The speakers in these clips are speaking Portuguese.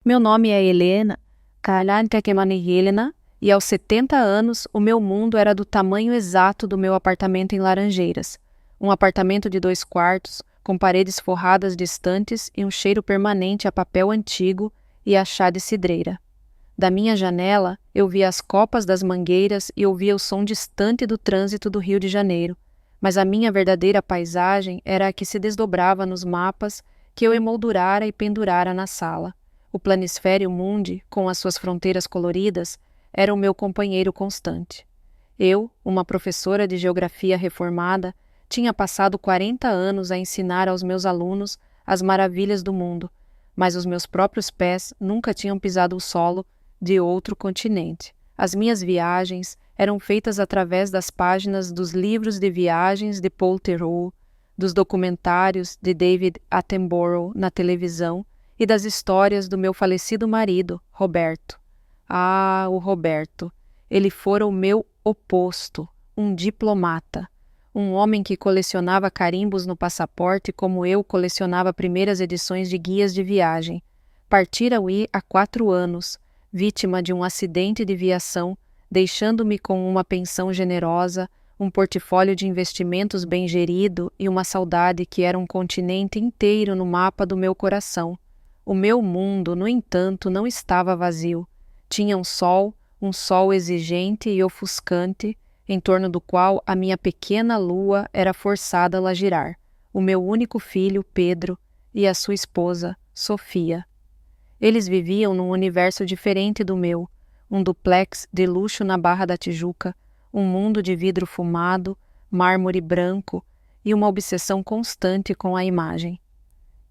Meu nome é Helena, Helena, e aos 70 anos o meu mundo era do tamanho exato do meu apartamento em Laranjeiras. Um apartamento de 2 quartos, com paredes forradas distantes e um cheiro permanente a papel antigo e a chá de cidreira. Da minha janela, eu via as copas das mangueiras e ouvia o som distante do trânsito do Rio de Janeiro, mas a minha verdadeira paisagem era a que se desdobrava nos mapas que eu emoldurara e pendurara na sala. O Planisfério Mundi, com as suas fronteiras coloridas, era o meu companheiro constante. Eu, uma professora de geografia reformada, tinha passado 40 anos a ensinar aos meus alunos as maravilhas do mundo, mas os meus próprios pés nunca tinham pisado o solo de outro continente. As minhas viagens eram feitas através das páginas dos livros de viagens de Paul Theroux, dos documentários de David Attenborough na televisão e das histórias do meu falecido marido, Roberto. Ah, o Roberto! Ele fora o meu oposto, um diplomata. Um homem que colecionava carimbos no passaporte como eu colecionava primeiras edições de guias de viagem. Partira-o há 4 anos, vítima de um acidente de viação, deixando-me com uma pensão generosa, um portfólio de investimentos bem gerido e uma saudade que era um continente inteiro no mapa do meu coração. O meu mundo, no entanto, não estava vazio. Tinha um sol exigente e ofuscante, em torno do qual a minha pequena lua era forçada a lá girar, o meu único filho, Pedro, e a sua esposa, Sofia. Eles viviam num universo diferente do meu, um duplex de luxo na Barra da Tijuca, um mundo de vidro fumado, mármore branco e uma obsessão constante com a imagem.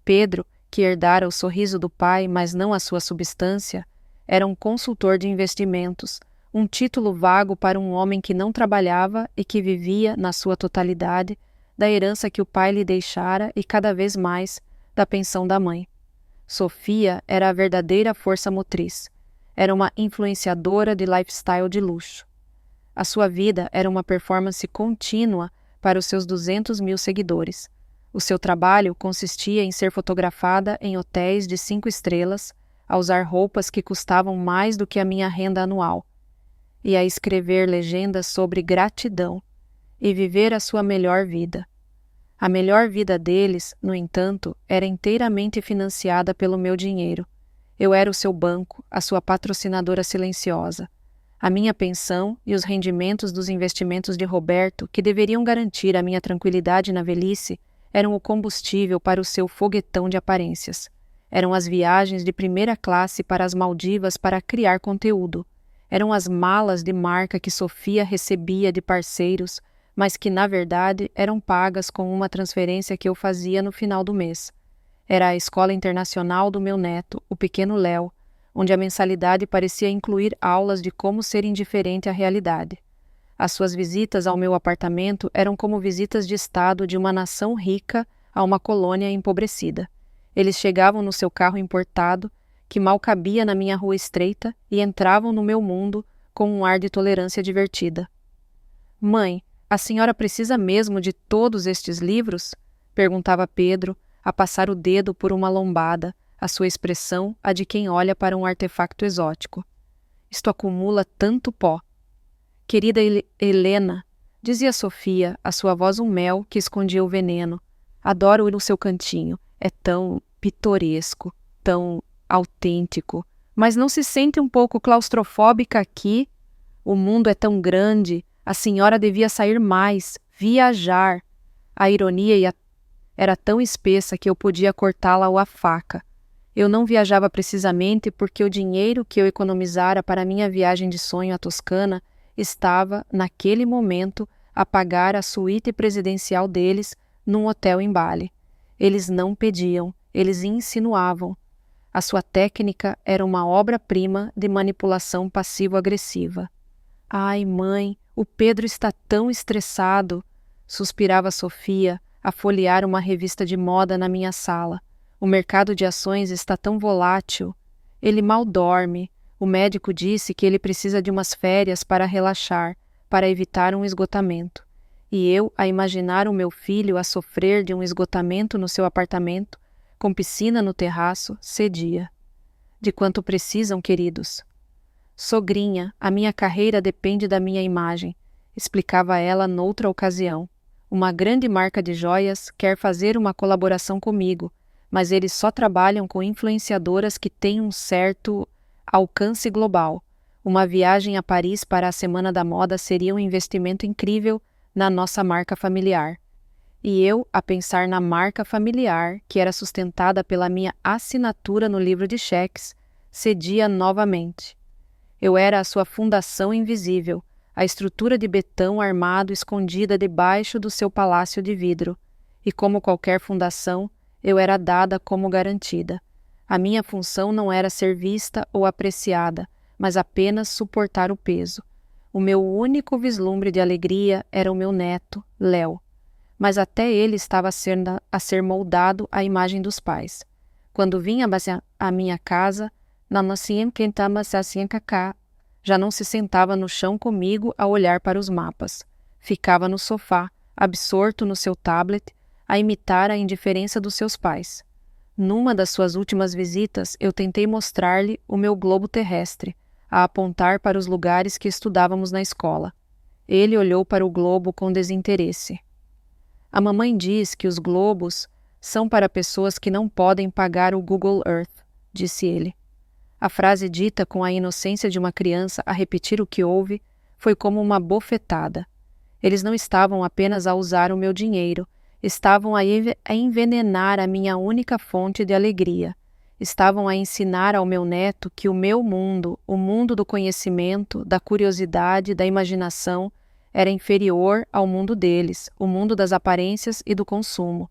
Pedro, que herdara o sorriso do pai, mas não a sua substância, era um consultor de investimentos, um título vago para um homem que não trabalhava e que vivia, na sua totalidade, da herança que o pai lhe deixara e cada vez mais da pensão da mãe. Sofia era a verdadeira força motriz. Era uma influenciadora de lifestyle de luxo. A sua vida era uma performance contínua para os seus 200 mil seguidores. O seu trabalho consistia em ser fotografada em hotéis de 5 estrelas, a usar roupas que custavam mais do que a minha renda anual, e a escrever legendas sobre gratidão e viver a sua melhor vida. A melhor vida deles, no entanto, era inteiramente financiada pelo meu dinheiro. Eu era o seu banco, a sua patrocinadora silenciosa. A minha pensão e os rendimentos dos investimentos de Roberto, que deveriam garantir a minha tranquilidade na velhice, eram o combustível para o seu foguetão de aparências. Eram as viagens de primeira classe para as Maldivas para criar conteúdo. Eram as malas de marca que Sofia recebia de parceiros, mas que, na verdade, eram pagas com uma transferência que eu fazia no final do mês. Era a escola internacional do meu neto, o pequeno Léo, onde a mensalidade parecia incluir aulas de como ser indiferente à realidade. As suas visitas ao meu apartamento eram como visitas de estado de uma nação rica a uma colônia empobrecida. Eles chegavam no seu carro importado, que mal cabia na minha rua estreita, e entravam no meu mundo com um ar de tolerância divertida. "Mãe, a senhora precisa mesmo de todos estes livros?" perguntava Pedro, a passar o dedo por uma lombada, a sua expressão a de quem olha para um artefacto exótico. "Isto acumula tanto pó." "Querida Helena", dizia Sofia, a sua voz um mel que escondia o veneno. "Adoro ir no seu cantinho. É tão pitoresco, tão autêntico. Mas não se sente um pouco claustrofóbica aqui? O mundo é tão grande. A senhora devia sair mais, viajar." A ironia era tão espessa que eu podia cortá-la à faca. Eu não viajava precisamente porque o dinheiro que eu economizara para minha viagem de sonho à Toscana estava, naquele momento, a pagar a suíte presidencial deles num hotel em Bali. Eles não pediam, eles insinuavam. A sua técnica era uma obra-prima de manipulação passivo-agressiva. "Ai, mãe, o Pedro está tão estressado", suspirava Sofia, a folhear uma revista de moda na minha sala. "O mercado de ações está tão volátil. Ele mal dorme. O médico disse que ele precisa de umas férias para relaxar, para evitar um esgotamento." E eu, a imaginar o meu filho a sofrer de um esgotamento no seu apartamento, com piscina no terraço, cedia. De quanto precisam, queridos. Sogrinha, a minha carreira depende da minha imagem, explicava ela noutra ocasião. Uma grande marca de joias quer fazer uma colaboração comigo, mas eles só trabalham com influenciadoras que têm um certo alcance global. Uma viagem a Paris para a Semana da Moda seria um investimento incrível na nossa marca familiar. E eu, a pensar na marca familiar, que era sustentada pela minha assinatura no livro de cheques, cedia novamente. Eu era a sua fundação invisível, a estrutura de betão armado escondida debaixo do seu palácio de vidro. E como qualquer fundação, eu era dada como garantida. A minha função não era ser vista ou apreciada, mas apenas suportar o peso. O meu único vislumbre de alegria era o meu neto, Léo. Mas até ele estava a ser moldado à imagem dos pais. Quando vinha à minha casa, já não se sentava no chão comigo a olhar para os mapas. Ficava no sofá, absorto no seu tablet, a imitar a indiferença dos seus pais. Numa das suas últimas visitas, eu tentei mostrar-lhe o meu globo terrestre, a apontar para os lugares que estudávamos na escola. Ele olhou para o globo com desinteresse. A mamãe diz que os globos são para pessoas que não podem pagar o Google Earth, disse ele. A frase dita com a inocência de uma criança a repetir o que ouve foi como uma bofetada. Eles não estavam apenas a usar o meu dinheiro, estavam a envenenar a minha única fonte de alegria. Estavam a ensinar ao meu neto que o meu mundo, o mundo do conhecimento, da curiosidade, da imaginação, era inferior ao mundo deles, o mundo das aparências e do consumo.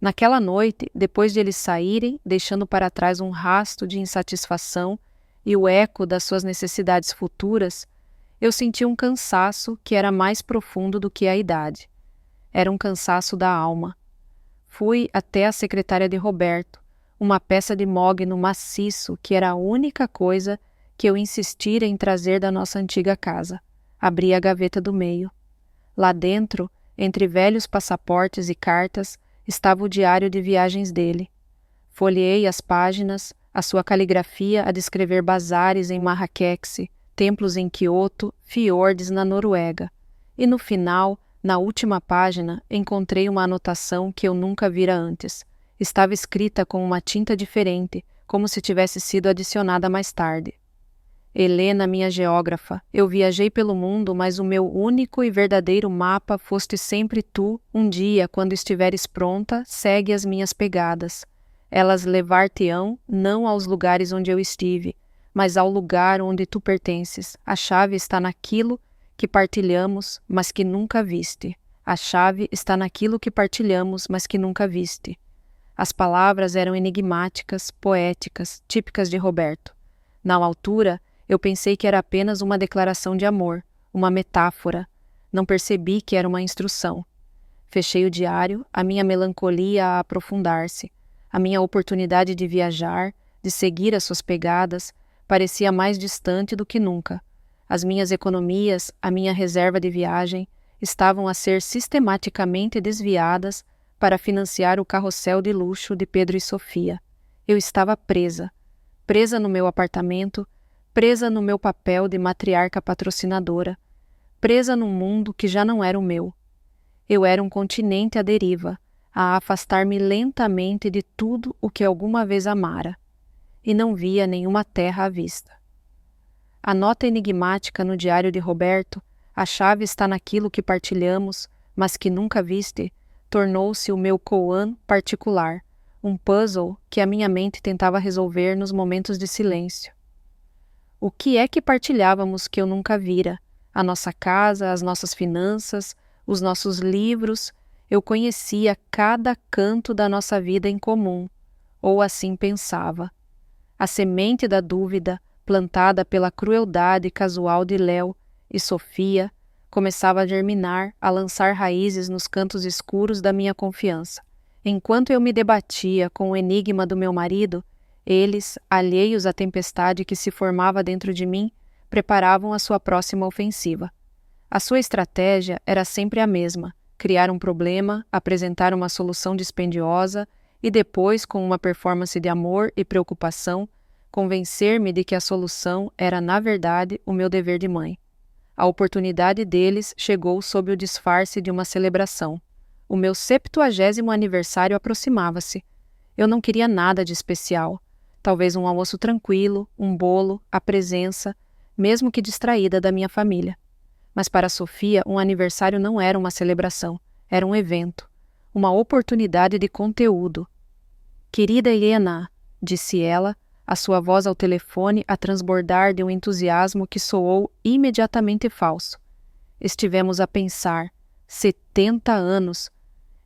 Naquela noite, depois de eles saírem, deixando para trás um rasto de insatisfação e o eco das suas necessidades futuras, eu senti um cansaço que era mais profundo do que a idade. Era um cansaço da alma. Fui até a secretária de Roberto, uma peça de mogno maciço que era a única coisa que eu insistira em trazer da nossa antiga casa. Abri a gaveta do meio. Lá dentro, entre velhos passaportes e cartas, estava o diário de viagens dele. Folheei as páginas, a sua caligrafia a descrever bazares em Marrakech, templos em Kyoto, fiordes na Noruega. E no final, na última página, encontrei uma anotação que eu nunca vira antes. Estava escrita com uma tinta diferente, como se tivesse sido adicionada mais tarde. Helena, minha geógrafa, eu viajei pelo mundo, mas o meu único e verdadeiro mapa foste sempre tu. Um dia, quando estiveres pronta, segue as minhas pegadas. Elas levar-te-ão não aos lugares onde eu estive, mas ao lugar onde tu pertences. A chave está naquilo que partilhamos, mas que nunca viste. A chave está naquilo que partilhamos, mas que nunca viste. As palavras eram enigmáticas, poéticas, típicas de Roberto. Na altura, eu pensei que era apenas uma declaração de amor, uma metáfora. Não percebi que era uma instrução. Fechei o diário, a minha melancolia a aprofundar-se. A minha oportunidade de viajar, de seguir as suas pegadas, parecia mais distante do que nunca. As minhas economias, a minha reserva de viagem, estavam a ser sistematicamente desviadas para financiar o carrossel de luxo de Pedro e Sofia. Eu estava presa. Presa no meu apartamento, presa no meu papel de matriarca patrocinadora, presa num mundo que já não era o meu. Eu era um continente à deriva, a afastar-me lentamente de tudo o que alguma vez amara, e não via nenhuma terra à vista. A nota enigmática no diário de Roberto, a chave está naquilo que partilhamos, mas que nunca viste, tornou-se o meu koan particular, um puzzle que a minha mente tentava resolver nos momentos de silêncio. O que é que partilhávamos que eu nunca vira? A nossa casa, as nossas finanças, os nossos livros. Eu conhecia cada canto da nossa vida em comum, ou assim pensava. A semente da dúvida, plantada pela crueldade casual de Léo e Sofia, começava a germinar, a lançar raízes nos cantos escuros da minha confiança. Enquanto eu me debatia com o enigma do meu marido, eles, alheios à tempestade que se formava dentro de mim, preparavam a sua próxima ofensiva. A sua estratégia era sempre a mesma: criar um problema, apresentar uma solução dispendiosa e depois, com uma performance de amor e preocupação, convencer-me de que a solução era, na verdade, o meu dever de mãe. A oportunidade deles chegou sob o disfarce de uma celebração. O meu 70º aniversário aproximava-se. Eu não queria nada de especial. Talvez um almoço tranquilo, um bolo, a presença, mesmo que distraída, da minha família. Mas para Sofia, um aniversário não era uma celebração, era um evento, uma oportunidade de conteúdo. Querida Helena, disse ela, a sua voz ao telefone a transbordar de um entusiasmo que soou imediatamente falso. Estivemos a pensar, 70 anos.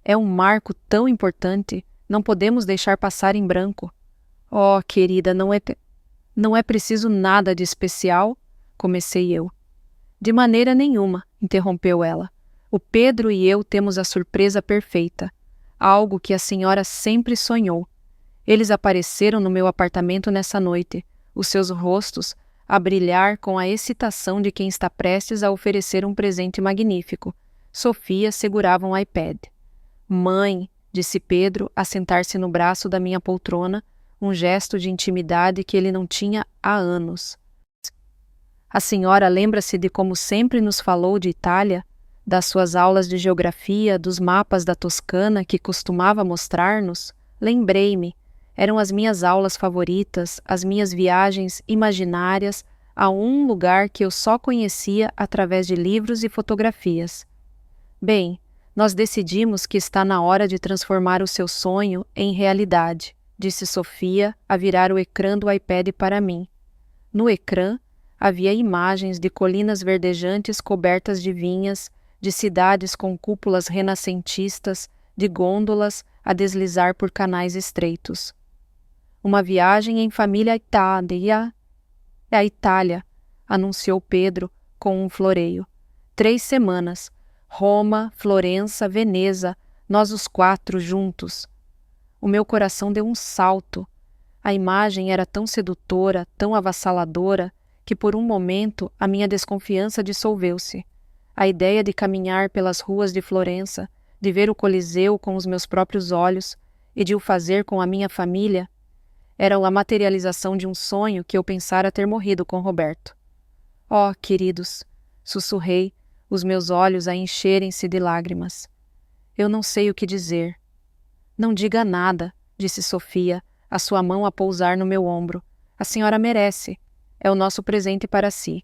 É um marco tão importante, não podemos deixar passar em branco. Oh, querida, não é preciso nada de especial, comecei eu. De maneira nenhuma, interrompeu ela. O Pedro e eu temos a surpresa perfeita, algo que a senhora sempre sonhou. Eles apareceram no meu apartamento nessa noite, os seus rostos a brilhar com a excitação de quem está prestes a oferecer um presente magnífico. Sofia segurava um iPad. Mãe, disse Pedro, a sentar-se no braço da minha poltrona, um gesto de intimidade que ele não tinha há anos. A senhora lembra-se de como sempre nos falou de Itália, das suas aulas de geografia, dos mapas da Toscana que costumava mostrar-nos? Lembrei-me. Eram as minhas aulas favoritas, as minhas viagens imaginárias a um lugar que eu só conhecia através de livros e fotografias. Bem, nós decidimos que está na hora de transformar o seu sonho em realidade, disse Sofia, a virar o ecrã do iPad para mim. No ecrã, havia imagens de colinas verdejantes cobertas de vinhas, de cidades com cúpulas renascentistas, de gôndolas a deslizar por canais estreitos. Uma viagem em família à Itália. É a Itália, anunciou Pedro com um floreio. 3 semanas. Roma, Florença, Veneza, nós os 4 juntos. O meu coração deu um salto. A imagem era tão sedutora, tão avassaladora, que por um momento a minha desconfiança dissolveu-se. A ideia de caminhar pelas ruas de Florença, de ver o Coliseu com os meus próprios olhos e de o fazer com a minha família, era a materialização de um sonho que eu pensara ter morrido com Roberto. Oh, queridos, sussurrei, os meus olhos a encherem-se de lágrimas. Eu não sei o que dizer. Não diga nada, disse Sofia, a sua mão a pousar no meu ombro. A senhora merece. É o nosso presente para si.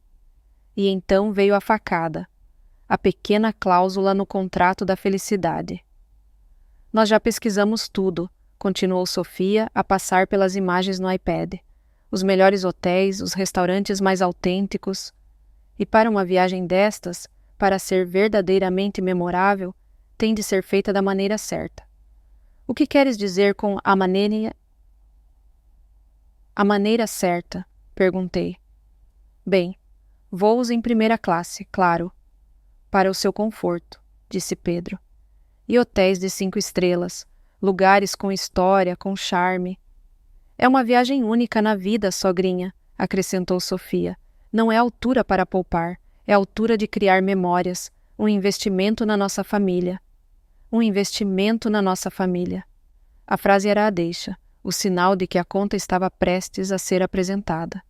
E então veio a facada. A pequena cláusula no contrato da felicidade. Nós já pesquisamos tudo, continuou Sofia a passar pelas imagens no iPad. Os melhores hotéis, os restaurantes mais autênticos. E para uma viagem destas, para ser verdadeiramente memorável, tem de ser feita da maneira certa. O que queres dizer com a maneira certa? Perguntei. Bem, voos em primeira classe, claro. Para o seu conforto, disse Pedro. E hotéis de 5 estrelas, lugares com história, com charme. É uma viagem única na vida, sogrinha, acrescentou Sofia. Não é altura para poupar, é altura de criar memórias, um investimento na nossa família. Um investimento na nossa família. A frase era a deixa, o sinal de que a conta estava prestes a ser apresentada.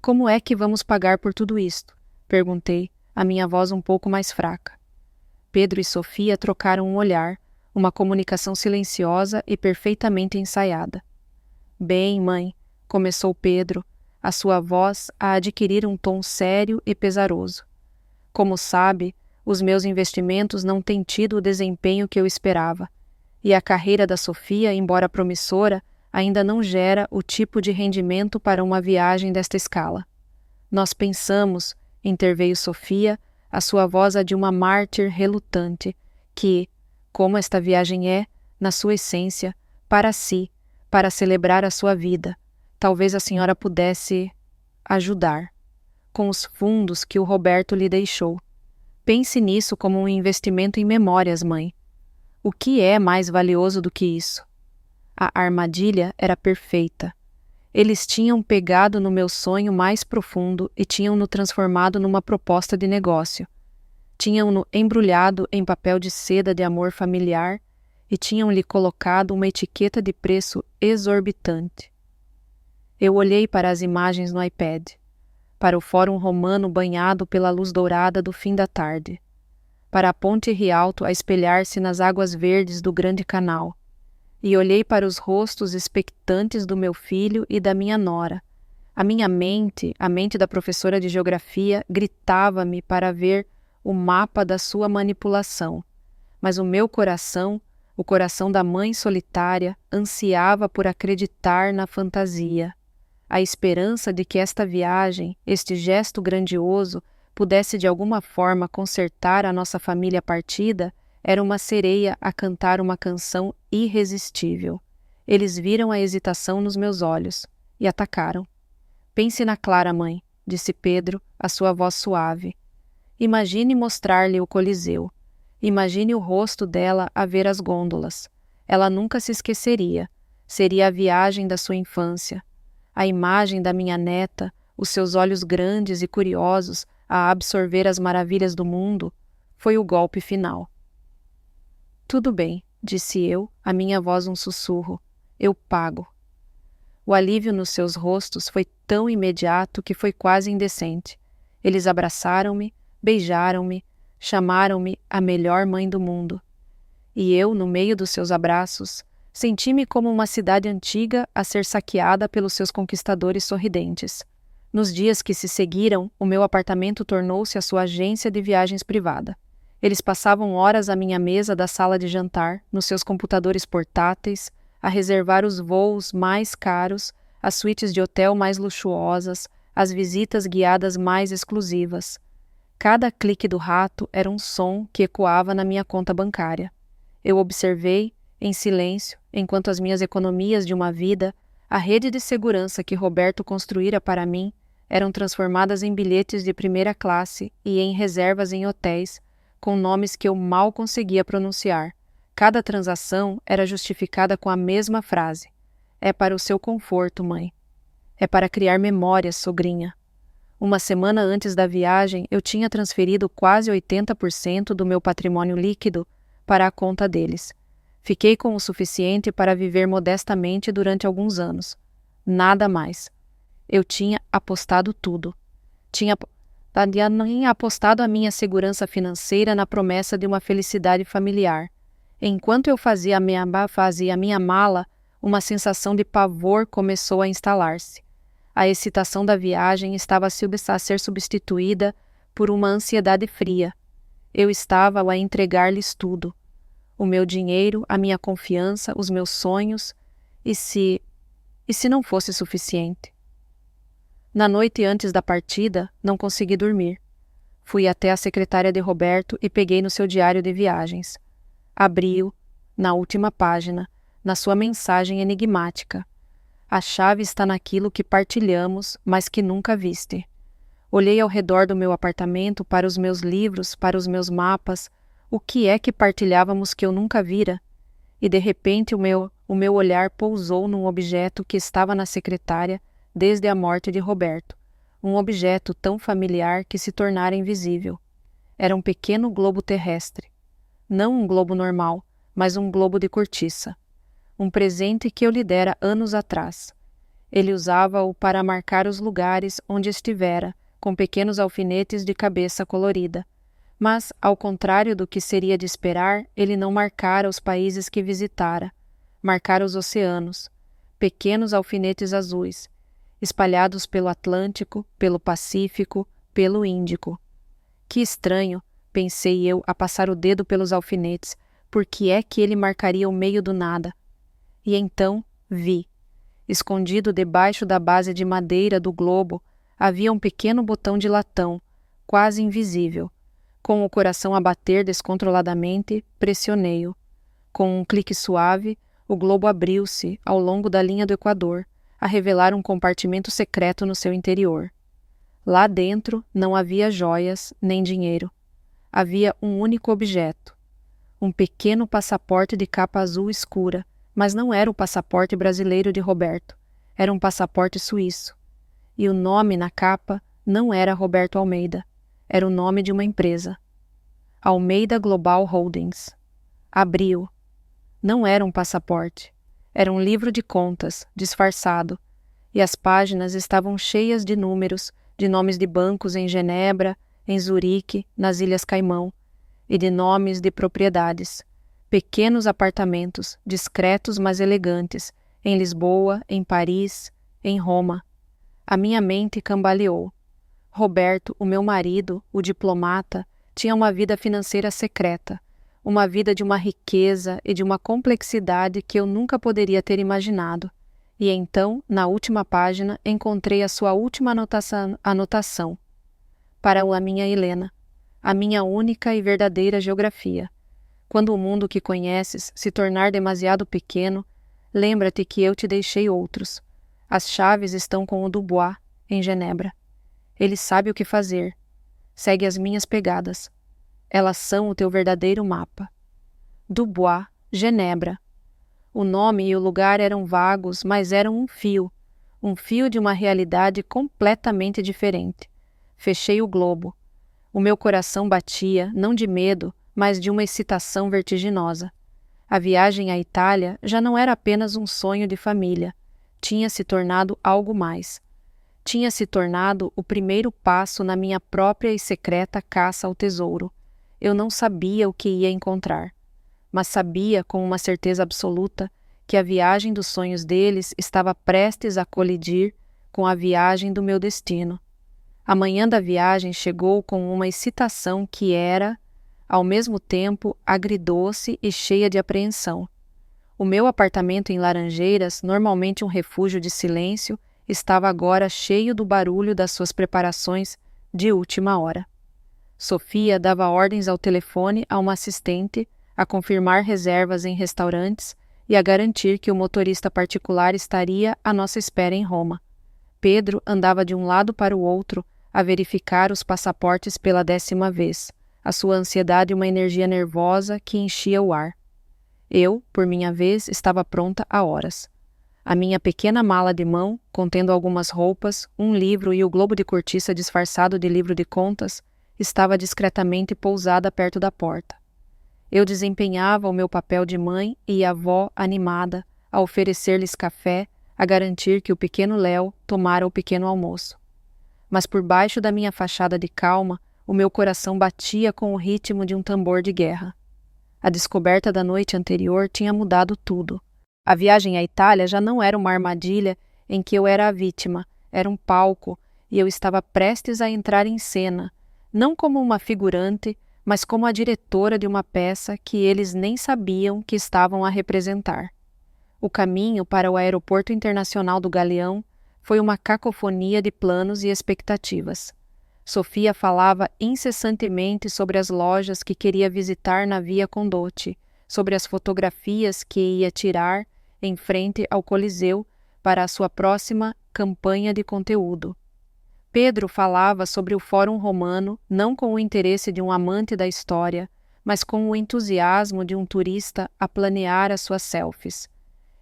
Como é que vamos pagar por tudo isto? Perguntei, a minha voz um pouco mais fraca. Pedro e Sofia trocaram um olhar, uma comunicação silenciosa e perfeitamente ensaiada. Bem, mãe, começou Pedro, a sua voz a adquirir um tom sério e pesaroso. Como sabe, os meus investimentos não têm tido o desempenho que eu esperava, e a carreira da Sofia, embora promissora, ainda não gera o tipo de rendimento para uma viagem desta escala. Nós pensamos, interveio Sofia, a sua voz a de uma mártir relutante, que, como esta viagem é, na sua essência, para si, para celebrar a sua vida, talvez a senhora pudesse ajudar, com os fundos que o Roberto lhe deixou. Pense nisso como um investimento em memórias, mãe. O que é mais valioso do que isso? A armadilha era perfeita. Eles tinham pegado no meu sonho mais profundo e tinham-no transformado numa proposta de negócio. Tinham-no embrulhado em papel de seda de amor familiar e tinham-lhe colocado uma etiqueta de preço exorbitante. Eu olhei para as imagens no iPad, para o Fórum Romano banhado pela luz dourada do fim da tarde, para a Ponte Rialto a espelhar-se nas águas verdes do Grande Canal, e olhei para os rostos expectantes do meu filho e da minha nora. A minha mente, a mente da professora de geografia, gritava-me para ver o mapa da sua manipulação, mas o meu coração, o coração da mãe solitária, ansiava por acreditar na fantasia. A esperança de que esta viagem, este gesto grandioso, pudesse de alguma forma consertar a nossa família partida, era uma sereia a cantar uma canção irresistível. Eles viram a hesitação nos meus olhos e atacaram. Pense na Clara, mãe, disse Pedro, a sua voz suave. Imagine mostrar-lhe o Coliseu. Imagine o rosto dela a ver as gôndolas. Ela nunca se esqueceria. Seria a viagem da sua infância. A imagem da minha neta, os seus olhos grandes e curiosos a absorver as maravilhas do mundo, foi o golpe final. Tudo bem, disse eu, a minha voz um sussurro. Eu pago. O alívio nos seus rostos foi tão imediato que foi quase indecente. Eles abraçaram-me, beijaram-me, chamaram-me a melhor mãe do mundo. E eu, no meio dos seus abraços, senti-me como uma cidade antiga a ser saqueada pelos seus conquistadores sorridentes. Nos dias que se seguiram, o meu apartamento tornou-se a sua agência de viagens privada. Eles passavam horas à minha mesa da sala de jantar, nos seus computadores portáteis, a reservar os voos mais caros, as suítes de hotel mais luxuosas, as visitas guiadas mais exclusivas. Cada clique do rato era um som que ecoava na minha conta bancária. Eu observei, em silêncio, enquanto as minhas economias de uma vida, a rede de segurança que Roberto construíra para mim, eram transformadas em bilhetes de primeira classe e em reservas em hotéis, com nomes que eu mal conseguia pronunciar. Cada transação era justificada com a mesma frase. É para o seu conforto, mãe. É para criar memórias, sogrinha. Uma semana antes da viagem, eu tinha transferido quase 80% do meu patrimônio líquido para a conta deles. Fiquei com o suficiente para viver modestamente durante alguns anos. Nada mais. Eu tinha apostado tudo. Tinha apostado a minha segurança financeira na promessa de uma felicidade familiar. Enquanto eu fazia a minha mala, uma sensação de pavor começou a instalar-se. A excitação da viagem estava a ser substituída por uma ansiedade fria. Eu estava a entregar-lhes tudo. O meu dinheiro, a minha confiança, os meus sonhos. E se não fosse suficiente? Na noite antes da partida, não consegui dormir. Fui até a secretária de Roberto e peguei no seu diário de viagens. Abri-o, na última página, na sua mensagem enigmática. A chave está naquilo que partilhamos, mas que nunca viste. Olhei ao redor do meu apartamento para os meus livros, para os meus mapas. O que é que partilhávamos que eu nunca vira? E de repente o meu olhar pousou num objeto que estava na secretária desde a morte de Roberto. Um objeto tão familiar que se tornara invisível. Era um pequeno globo terrestre. Não um globo normal, mas um globo de cortiça. Um presente que eu lhe dera anos atrás. Ele usava-o para marcar os lugares onde estivera, com pequenos alfinetes de cabeça colorida. Mas, ao contrário do que seria de esperar, ele não marcara os países que visitara. Marcara os oceanos. Pequenos alfinetes azuis, espalhados pelo Atlântico, pelo Pacífico, pelo Índico. Que estranho, pensei eu, a passar o dedo pelos alfinetes, por que é que ele marcaria o meio do nada? E então vi. Escondido debaixo da base de madeira do globo, havia um pequeno botão de latão, quase invisível. Com o coração a bater descontroladamente, pressionei-o. Com um clique suave, o globo abriu-se ao longo da linha do Equador, a revelar um compartimento secreto no seu interior. Lá dentro não havia joias nem dinheiro. Havia um único objeto. Um pequeno passaporte de capa azul escura, mas não era o passaporte brasileiro de Roberto. Era um passaporte suíço. E o nome na capa não era Roberto Almeida. Era o nome de uma empresa. Almeida Global Holdings. Abri-o. Não era um passaporte. Era um livro de contas, disfarçado. e as páginas estavam cheias de números, de nomes de bancos em Genebra, em Zurique, nas Ilhas Caimão, e de nomes de propriedades. Pequenos apartamentos, discretos mas elegantes, em Lisboa, em Paris, em Roma. A minha mente cambaleou. Roberto, o meu marido, o diplomata, tinha uma vida financeira secreta, uma vida de uma riqueza e de uma complexidade que eu nunca poderia ter imaginado. E então, na última página, encontrei a sua última anotação. Para a minha Helena, a minha única e verdadeira geografia. Quando o mundo que conheces se tornar demasiado pequeno, lembra-te que eu te deixei outros. As chaves estão com o Dubois, em Genebra. Ele sabe o que fazer. Segue as minhas pegadas. Elas são o teu verdadeiro mapa. Dubois, Genebra. O nome e o lugar eram vagos, mas eram um fio de uma realidade completamente diferente. Fechei o globo. O meu coração batia, não de medo, mas de uma excitação vertiginosa. A viagem à Itália já não era apenas um sonho de família. Tinha se tornado algo mais. Tinha se tornado o primeiro passo na minha própria e secreta caça ao tesouro. Eu não sabia o que ia encontrar, mas sabia com uma certeza absoluta que a viagem dos sonhos deles estava prestes a colidir com a viagem do meu destino. A manhã da viagem chegou com uma excitação que era, ao mesmo tempo, agridoce e cheia de apreensão. O meu apartamento em Laranjeiras, normalmente um refúgio de silêncio, estava agora cheio do barulho das suas preparações de última hora. Sofia dava ordens ao telefone a uma assistente a confirmar reservas em restaurantes e a garantir que o motorista particular estaria à nossa espera em Roma. Pedro andava de um lado para o outro a verificar os passaportes pela 10ª vez, a sua ansiedade uma energia nervosa que enchia o ar. Eu, por minha vez, estava pronta há horas. A minha pequena mala de mão, contendo algumas roupas, um livro e o globo de cortiça disfarçado de livro de contas, estava discretamente pousada perto da porta. Eu desempenhava o meu papel de mãe e avó animada, a oferecer-lhes café, a garantir que o pequeno Léo tomara o pequeno almoço. Mas por baixo da minha fachada de calma, o meu coração batia com o ritmo de um tambor de guerra. A descoberta da noite anterior tinha mudado tudo. A viagem à Itália já não era uma armadilha em que eu era a vítima, era um palco, e eu estava prestes a entrar em cena, não como uma figurante, mas como a diretora de uma peça que eles nem sabiam que estavam a representar. O caminho para o aeroporto internacional do Galeão foi uma cacofonia de planos e expectativas. Sofia falava incessantemente sobre as lojas que queria visitar na Via Condotti, sobre as fotografias que ia tirar em frente ao Coliseu para a sua próxima campanha de conteúdo. Pedro falava sobre o Fórum Romano não com o interesse de um amante da história, mas com o entusiasmo de um turista a planear as suas selfies.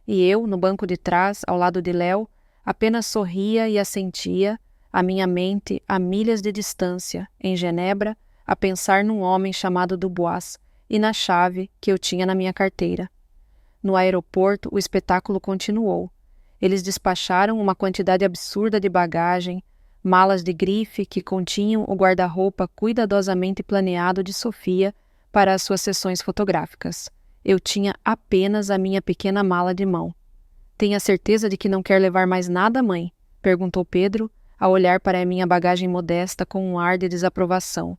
E eu, no banco de trás, ao lado de Léo, apenas sorria e assentia, a minha mente a milhas de distância, em Genebra, a pensar num homem chamado Dubois e na chave que eu tinha na minha carteira. No aeroporto, o espetáculo continuou. Eles despacharam uma quantidade absurda de bagagem, malas de grife que continham o guarda-roupa cuidadosamente planeado de Sofia para as suas sessões fotográficas. Eu tinha apenas a minha pequena mala de mão. "Tenha certeza de que não quer levar mais nada, mãe?" perguntou Pedro, a olhar para a minha bagagem modesta com um ar de desaprovação.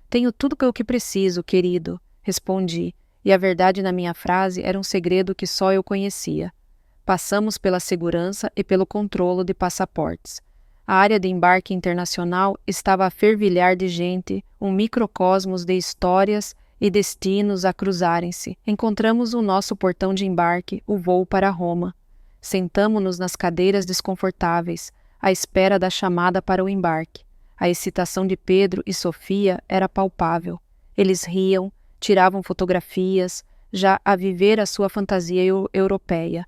"Tenho tudo o que preciso, querido", respondi, e a verdade na minha frase era um segredo que só eu conhecia. Passamos pela segurança e pelo controlo de passaportes. A área de embarque internacional estava a fervilhar de gente, um microcosmos de histórias e destinos a cruzarem-se. Encontramos o nosso portão de embarque, o voo para Roma. Sentamo-nos nas cadeiras desconfortáveis, à espera da chamada para o embarque. A excitação de Pedro e Sofia era palpável. Eles riam, tiravam fotografias, já a viver a sua fantasia europeia.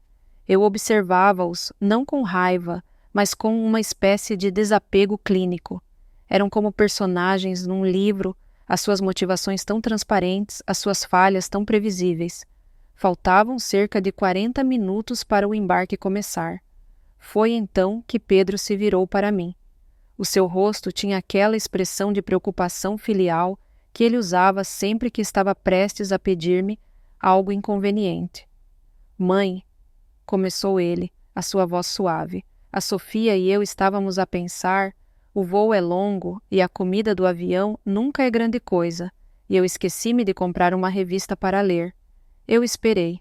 Eu observava-os, não com raiva, mas com uma espécie de desapego clínico. Eram como personagens num livro, as suas motivações tão transparentes, as suas falhas tão previsíveis. Faltavam cerca de 40 minutos para o embarque começar. Foi então que Pedro se virou para mim. O seu rosto tinha aquela expressão de preocupação filial que ele usava sempre que estava prestes a pedir-me algo inconveniente. Mãe, começou ele, a sua voz suave. A Sofia e eu estávamos a pensar, o voo é longo e a comida do avião nunca é grande coisa, e eu esqueci-me de comprar uma revista para ler. Eu esperei.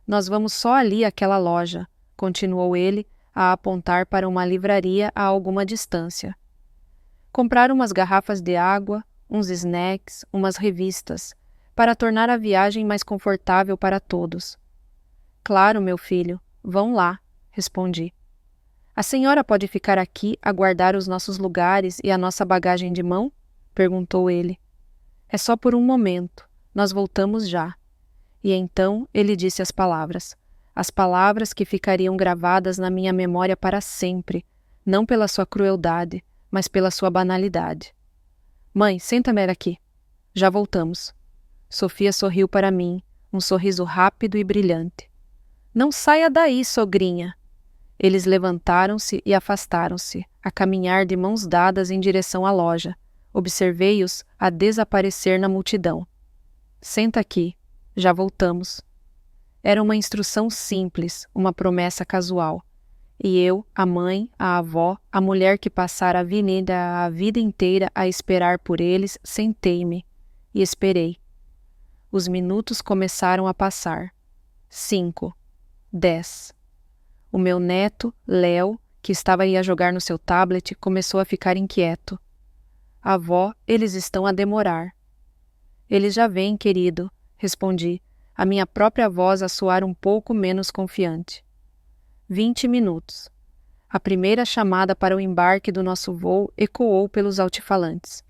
Nós vamos só ali àquela loja, continuou ele, a apontar para uma livraria a alguma distância. Comprar umas garrafas de água, uns snacks, umas revistas, para tornar a viagem mais confortável para todos. Claro, meu filho, vão lá, respondi. A senhora pode ficar aqui a guardar os nossos lugares e a nossa bagagem de mão? Perguntou ele. É só por um momento, nós voltamos já. E então ele disse as palavras que ficariam gravadas na minha memória para sempre, não pela sua crueldade, mas pela sua banalidade. Mãe, senta-me aqui. Já voltamos. Sofia sorriu para mim, um sorriso rápido e brilhante. Não saia daí, sogrinha. Eles levantaram-se e afastaram-se, a caminhar de mãos dadas em direção à loja. Observei-os a desaparecer na multidão. Senta aqui. Já voltamos. Era uma instrução simples, uma promessa casual. E eu, a mãe, a avó, a mulher que passara a vida inteira a esperar por eles, sentei-me e esperei. Os minutos começaram a passar. 5, 10. O meu neto, Léo, que estava aí a jogar no seu tablet, começou a ficar inquieto. Avó, eles estão a demorar. Eles já vêm, querido, respondi, a minha própria voz a soar um pouco menos confiante. 20 minutos. A primeira chamada para o embarque do nosso voo ecoou pelos altifalantes.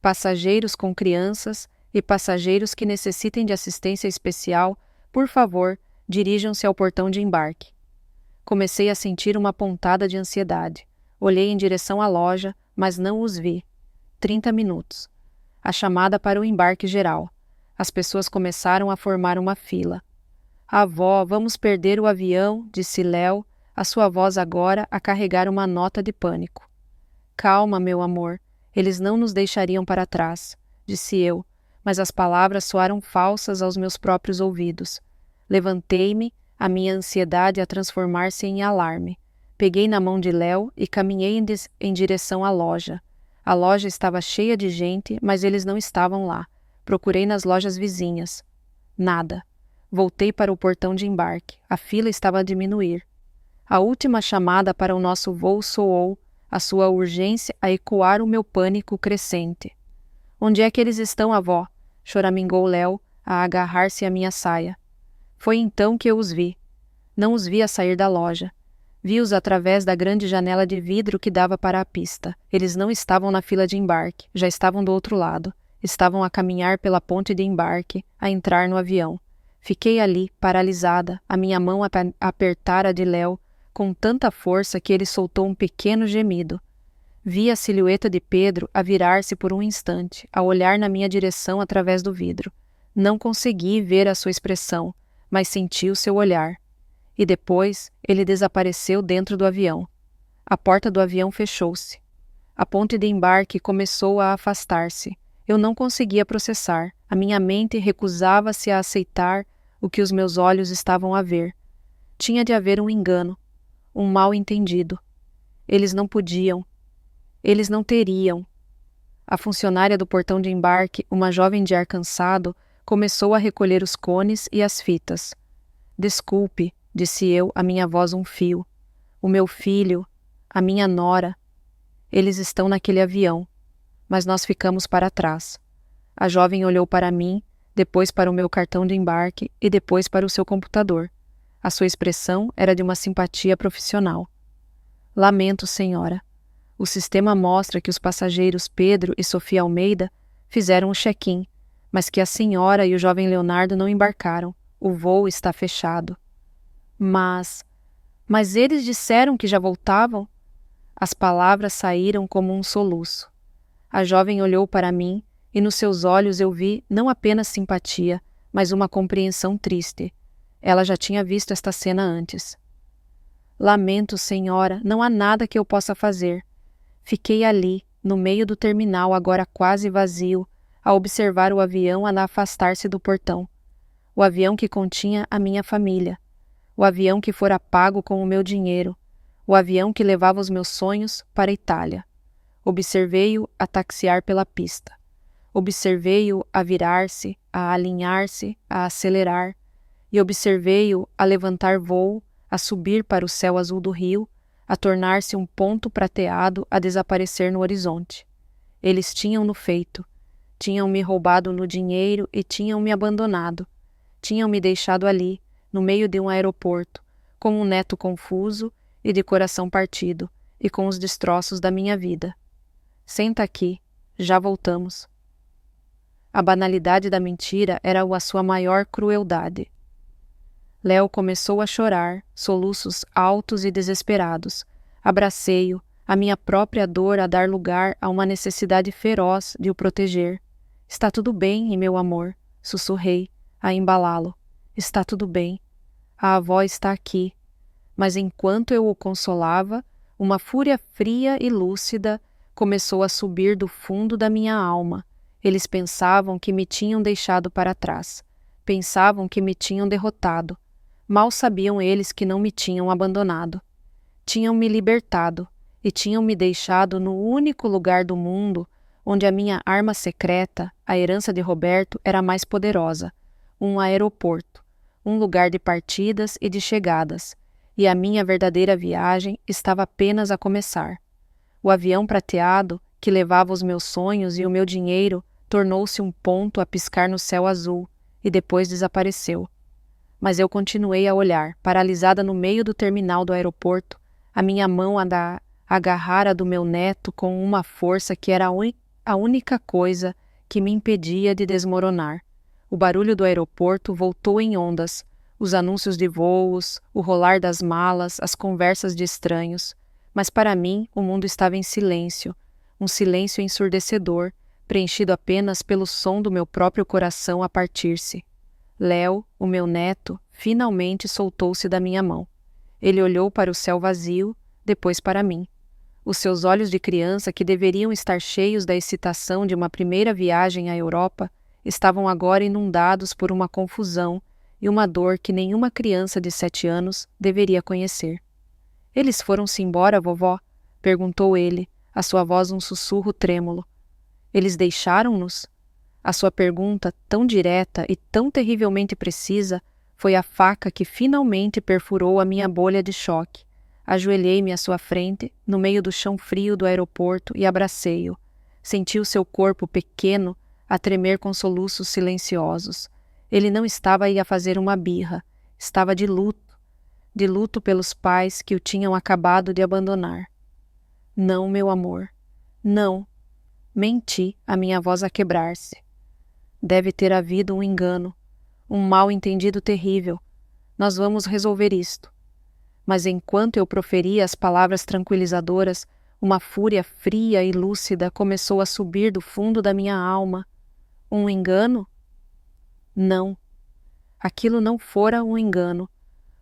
Passageiros com crianças e passageiros que necessitem de assistência especial, por favor, dirijam-se ao portão de embarque. Comecei a sentir uma pontada de ansiedade. Olhei em direção à loja, mas não os vi. 30 minutos. A chamada para o embarque geral. As pessoas começaram a formar uma fila. Avó, vamos perder o avião, disse Léo, a sua voz agora a carregar uma nota de pânico. Calma, meu amor, eles não nos deixariam para trás, disse eu, mas as palavras soaram falsas aos meus próprios ouvidos. Levantei-me, a minha ansiedade a transformar-se em alarme. Peguei na mão de Léo e caminhei em direção à loja. A loja estava cheia de gente, mas eles não estavam lá. Procurei nas lojas vizinhas. Nada. Voltei para o portão de embarque. A fila estava a diminuir. A última chamada para o nosso voo soou, a sua urgência a ecoar o meu pânico crescente. Onde é que eles estão, avó? Choramingou Léo, a agarrar-se à minha saia. Foi então que eu os vi. Não os vi a sair da loja. Vi-os através da grande janela de vidro que dava para a pista. Eles não estavam na fila de embarque, já estavam do outro lado. Estavam a caminhar pela ponte de embarque, a entrar no avião. Fiquei ali, paralisada, a minha mão apertara a de Léo, com tanta força que ele soltou um pequeno gemido. Vi a silhueta de Pedro a virar-se por um instante, a olhar na minha direção através do vidro. Não consegui ver a sua expressão, mas senti o seu olhar. E depois, ele desapareceu dentro do avião. A porta do avião fechou-se. A ponte de embarque começou a afastar-se. Eu não conseguia processar. A minha mente recusava-se a aceitar o que os meus olhos estavam a ver. Tinha de haver um engano, um mal-entendido. Eles não podiam. Eles não teriam. A funcionária do portão de embarque, uma jovem de ar cansado, começou a recolher os cones e as fitas. Desculpe, disse eu, a minha voz um fio. O meu filho, a minha nora. Eles estão naquele avião, mas nós ficamos para trás. A jovem olhou para mim, depois para o meu cartão de embarque e depois para o seu computador. A sua expressão era de uma simpatia profissional. Lamento, senhora. O sistema mostra que os passageiros Pedro e Sofia Almeida fizeram o check-in, mas que a senhora e o jovem Leonardo não embarcaram. O voo está fechado. Mas eles disseram que já voltavam? As palavras saíram como um soluço. A jovem olhou para mim e nos seus olhos eu vi não apenas simpatia, mas uma compreensão triste. Ela já tinha visto esta cena antes. Lamento, senhora, não há nada que eu possa fazer. Fiquei ali, no meio do terminal, agora quase vazio, a observar o avião a afastar-se do portão. O avião que continha a minha família. O avião que fora pago com o meu dinheiro. O avião que levava os meus sonhos para a Itália. Observei-o a taxiar pela pista. Observei-o a virar-se, a alinhar-se, a acelerar. E observei-o a levantar voo, a subir para o céu azul do rio, a tornar-se um ponto prateado, a desaparecer no horizonte. Eles tinham-no feito. Tinham-me roubado no dinheiro e tinham-me abandonado. Tinham-me deixado ali, no meio de um aeroporto, como um neto confuso e de coração partido, e com os destroços da minha vida. Senta aqui, já voltamos. A banalidade da mentira era a sua maior crueldade. Léo começou a chorar, soluços altos e desesperados. Abracei-o, a minha própria dor a dar lugar a uma necessidade feroz de o proteger. Está tudo bem, meu amor, sussurrei, a embalá-lo. Está tudo bem. A avó está aqui. Mas enquanto eu o consolava, uma fúria fria e lúcida começou a subir do fundo da minha alma. Eles pensavam que me tinham deixado para trás. Pensavam que me tinham derrotado. Mal sabiam eles que não me tinham abandonado. Tinham me libertado e tinham me deixado no único lugar do mundo onde a minha arma secreta, a herança de Roberto, era mais poderosa. Um aeroporto, um lugar de partidas e de chegadas, e a minha verdadeira viagem estava apenas a começar. O avião prateado, que levava os meus sonhos e o meu dinheiro, tornou-se um ponto a piscar no céu azul, e depois desapareceu. Mas eu continuei a olhar, paralisada no meio do terminal do aeroporto, a minha mão a agarrar a do meu neto com uma força que era a única coisa que me impedia de desmoronar. O barulho do aeroporto voltou em ondas, os anúncios de voos, o rolar das malas, as conversas de estranhos. Mas para mim o mundo estava em silêncio, um silêncio ensurdecedor, preenchido apenas pelo som do meu próprio coração a partir-se. Léo, o meu neto, finalmente soltou-se da minha mão. Ele olhou para o céu vazio, depois para mim. Os seus olhos de criança, que deveriam estar cheios da excitação de uma primeira viagem à Europa, estavam agora inundados por uma confusão e uma dor que nenhuma criança de 7 anos deveria conhecer. — Eles foram-se embora, vovó? Perguntou ele, a sua voz um sussurro trêmulo. — Eles deixaram-nos? A sua pergunta, tão direta e tão terrivelmente precisa, foi a faca que finalmente perfurou a minha bolha de choque. Ajoelhei-me à sua frente, no meio do chão frio do aeroporto, e abracei-o. Senti o seu corpo pequeno a tremer com soluços silenciosos. Ele não estava aí a fazer uma birra, estava de luto pelos pais que o tinham acabado de abandonar. — Não, meu amor, não. Menti, a minha voz a quebrar-se. Deve ter havido um engano, um mal-entendido terrível. Nós vamos resolver isto. Mas enquanto eu proferia as palavras tranquilizadoras, uma fúria fria e lúcida começou a subir do fundo da minha alma. Um engano? Não. Aquilo não fora um engano.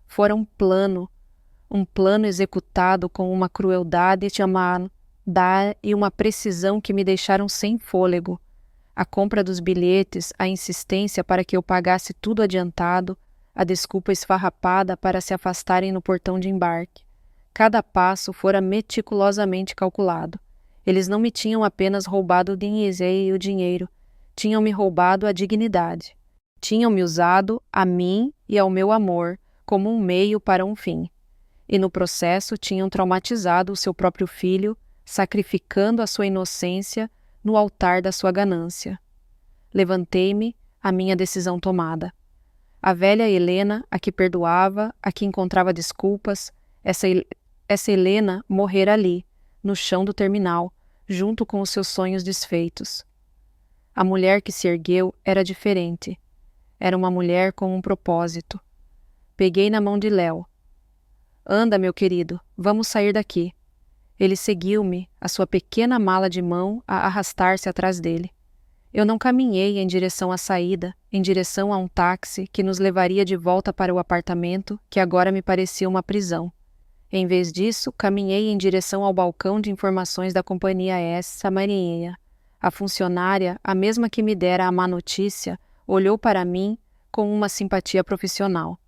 Fora um plano executado com uma crueldade chamada e uma precisão que me deixaram sem fôlego. A compra dos bilhetes, a insistência para que eu pagasse tudo adiantado, a desculpa esfarrapada para se afastarem no portão de embarque. Cada passo fora meticulosamente calculado. Eles não me tinham apenas roubado o dinheiro, tinham-me roubado a dignidade. Tinham-me usado, a mim e ao meu amor, como um meio para um fim. E no processo tinham traumatizado o seu próprio filho, sacrificando a sua inocência no altar da sua ganância. Levantei-me, a minha decisão tomada. A velha Helena, a que perdoava, a que encontrava desculpas, essa Helena morrera ali, no chão do terminal, junto com os seus sonhos desfeitos. A mulher que se ergueu era diferente. Era uma mulher com um propósito. Peguei na mão de Léo. — Anda, meu querido, vamos sair daqui. Ele seguiu-me, a sua pequena mala de mão a arrastar-se atrás dele. Eu não caminhei em direção à saída, em direção a um táxi que nos levaria de volta para o apartamento, que agora me parecia uma prisão. Em vez disso, caminhei em direção ao balcão de informações da companhia essa marinha. A funcionária, a mesma que me dera a má notícia, olhou para mim com uma simpatia profissional.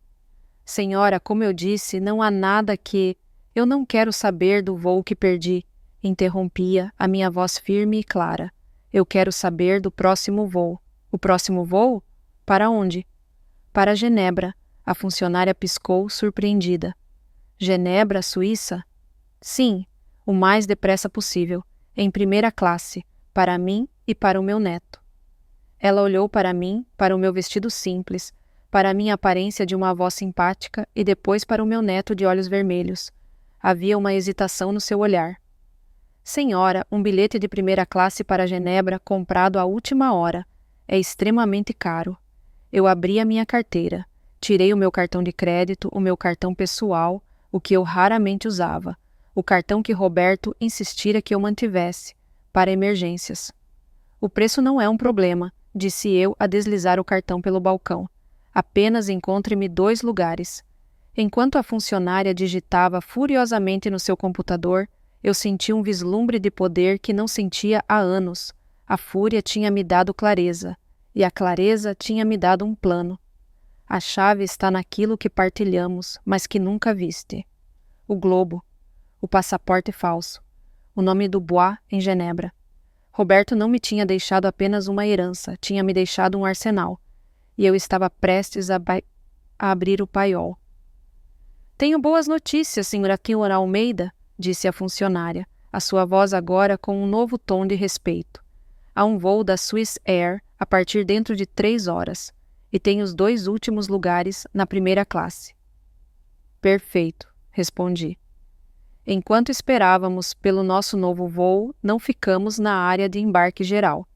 Senhora, como eu disse, não há nada que... Eu não quero saber do voo que perdi, interrompia a minha voz firme e clara. Eu quero saber do próximo voo. O próximo voo? Para onde? Para Genebra. A funcionária piscou, surpreendida. Genebra, Suíça? Sim, o mais depressa possível, em primeira classe, para mim e para o meu neto. Ela olhou para mim, para o meu vestido simples, para a minha aparência de uma avó simpática e depois para o meu neto de olhos vermelhos. Havia uma hesitação no seu olhar. Senhora, um bilhete de primeira classe para Genebra comprado à última hora. É extremamente caro. Eu abri a minha carteira. Tirei o meu cartão de crédito, o meu cartão pessoal, o que eu raramente usava, o cartão que Roberto insistira que eu mantivesse, para emergências. O preço não é um problema, disse eu a deslizar o cartão pelo balcão. Apenas encontre-me 2 lugares. Enquanto a funcionária digitava furiosamente no seu computador, eu senti um vislumbre de poder que não sentia há anos. A fúria tinha me dado clareza, e a clareza tinha me dado um plano. A chave está naquilo que partilhamos, mas que nunca viste. O globo. O passaporte falso. O nome do Bois em Genebra. Roberto não me tinha deixado apenas uma herança, tinha me deixado um arsenal. E eu estava prestes a abrir o paiol. Tenho boas notícias, senhora Kiora Almeida, disse a funcionária, a sua voz agora com um novo tom de respeito. Há um voo da Swiss Air a partir dentro de 3 horas. E tem os 2 últimos lugares na primeira classe. Perfeito, respondi. Enquanto esperávamos pelo nosso novo voo, não ficamos na área de embarque geral.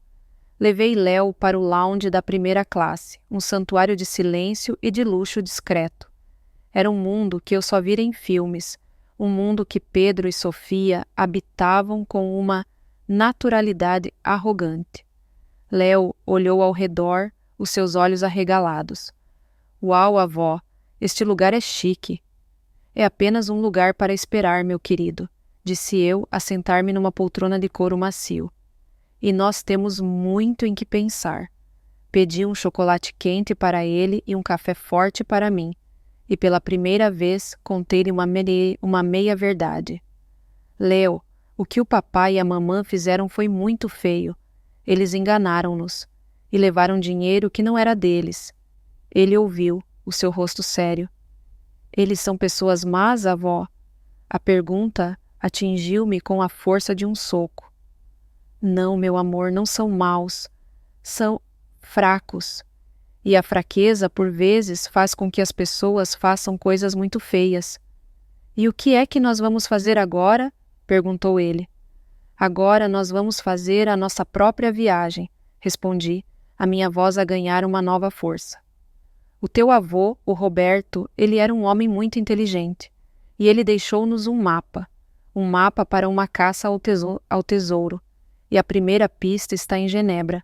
Levei Léo para o lounge da primeira classe, um santuário de silêncio e de luxo discreto. Era um mundo que eu só vira em filmes, um mundo que Pedro e Sofia habitavam com uma naturalidade arrogante. Léo olhou ao redor, os seus olhos arregalados. Uau, avó, este lugar é chique. É apenas um lugar para esperar, meu querido, disse eu a sentar-me numa poltrona de couro macio. E nós temos muito em que pensar. Pedi um chocolate quente para ele e um café forte para mim, e pela primeira vez contei-lhe uma meia-verdade. Léo, o que o papai e a mamã fizeram foi muito feio. Eles enganaram-nos. E levaram dinheiro que não era deles. Ele ouviu, o seu rosto sério. Eles são pessoas más, avó? A pergunta atingiu-me com a força de um soco. Não, meu amor, não são maus. São fracos. E a fraqueza, por vezes, faz com que as pessoas façam coisas muito feias. E o que é que nós vamos fazer agora? Perguntou ele. Agora nós vamos fazer a nossa própria viagem, respondi, a minha voz a ganhar uma nova força. O teu avô, o Roberto, ele era um homem muito inteligente, e ele deixou-nos um mapa para uma caça ao tesouro, e a primeira pista está em Genebra.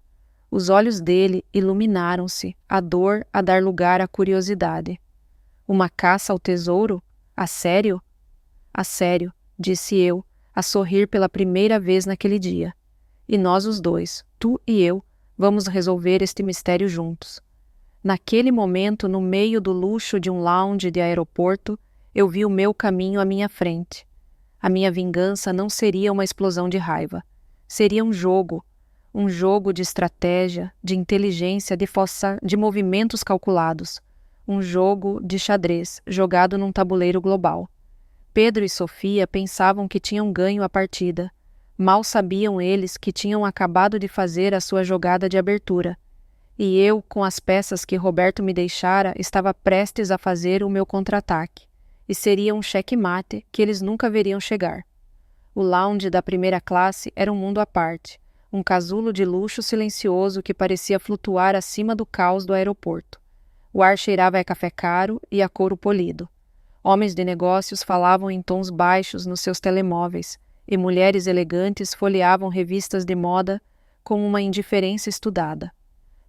Os olhos dele iluminaram-se, a dor a dar lugar à curiosidade. Uma caça ao tesouro? A sério? A sério, disse eu, a sorrir pela primeira vez naquele dia. E nós os dois, tu e eu, vamos resolver este mistério juntos. Naquele momento, no meio do luxo de um lounge de aeroporto, eu vi o meu caminho à minha frente. A minha vingança não seria uma explosão de raiva. Seria um jogo de estratégia, de inteligência, de movimentos calculados. Um jogo de xadrez, jogado num tabuleiro global. Pedro e Sofia pensavam que tinham ganho a partida. Mal sabiam eles que tinham acabado de fazer a sua jogada de abertura. E eu, com as peças que Roberto me deixara, estava prestes a fazer o meu contra-ataque. E seria um checkmate que eles nunca veriam chegar. O lounge da primeira classe era um mundo à parte, um casulo de luxo silencioso que parecia flutuar acima do caos do aeroporto. O ar cheirava a café caro e a couro polido. Homens de negócios falavam em tons baixos nos seus telemóveis, e mulheres elegantes folheavam revistas de moda com uma indiferença estudada.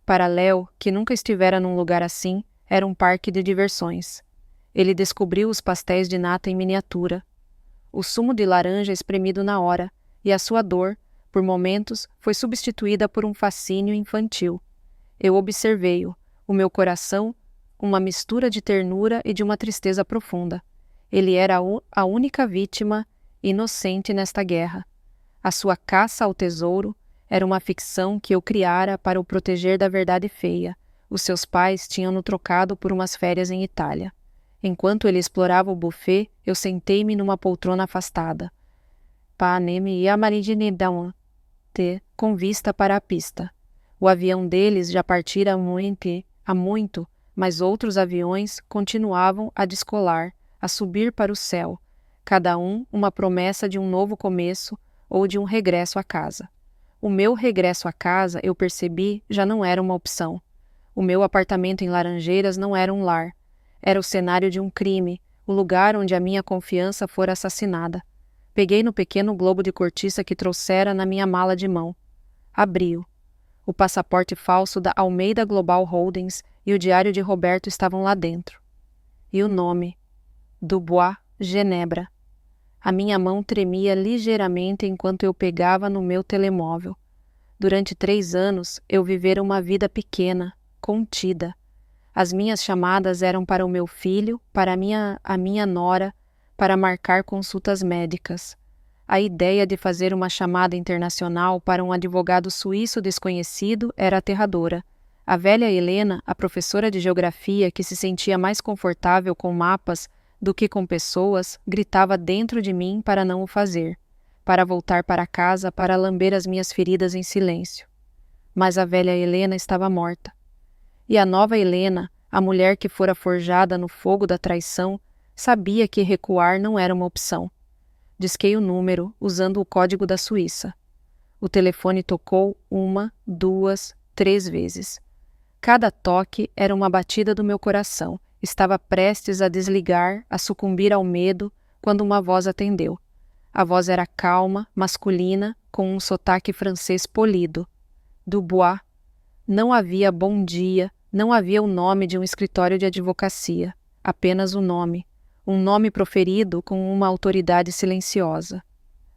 Para Léo, que nunca estivera num lugar assim, era um parque de diversões. Ele descobriu os pastéis de nata em miniatura, o sumo de laranja espremido na hora, e a sua dor, por momentos, foi substituída por um fascínio infantil. Eu observei-o, o meu coração, uma mistura de ternura e de uma tristeza profunda. Ele era a única vítima inocente nesta guerra. A sua caça ao tesouro era uma ficção que eu criara para o proteger da verdade feia. Os seus pais tinham-no trocado por umas férias em Itália. Enquanto ele explorava o buffet, eu sentei-me numa poltrona afastada. Com vista para a pista. O avião deles já partira há muito, mas outros aviões continuavam a descolar, a subir para o céu, cada um uma promessa de um novo começo ou de um regresso à casa. O meu regresso à casa, eu percebi, já não era uma opção. O meu apartamento em Laranjeiras não era um lar. Era o cenário de um crime, o lugar onde a minha confiança fora assassinada. Peguei no pequeno globo de cortiça que trouxera na minha mala de mão. Abri-o. O passaporte falso da Almeida Global Holdings e o diário de Roberto estavam lá dentro. E o nome: Dubois, Genebra. A minha mão tremia ligeiramente enquanto eu pegava no meu telemóvel. Durante 3 anos, eu vivera uma vida pequena, contida. As minhas chamadas eram para o meu filho, para a minha nora, para marcar consultas médicas. A ideia de fazer uma chamada internacional para um advogado suíço desconhecido era aterradora. A velha Helena, a professora de geografia que se sentia mais confortável com mapas do que com pessoas, gritava dentro de mim para não o fazer, para voltar para casa para lamber as minhas feridas em silêncio. Mas a velha Helena estava morta. E a nova Helena, a mulher que fora forjada no fogo da traição, sabia que recuar não era uma opção. Disquei o número, usando o código da Suíça. O telefone tocou 1, 2, 3 vezes. Cada toque era uma batida do meu coração. Estava prestes a desligar, a sucumbir ao medo, quando uma voz atendeu. A voz era calma, masculina, com um sotaque francês polido. Dubois. Não havia bom dia, não havia o nome de um escritório de advocacia. Apenas o nome. Um nome proferido com uma autoridade silenciosa.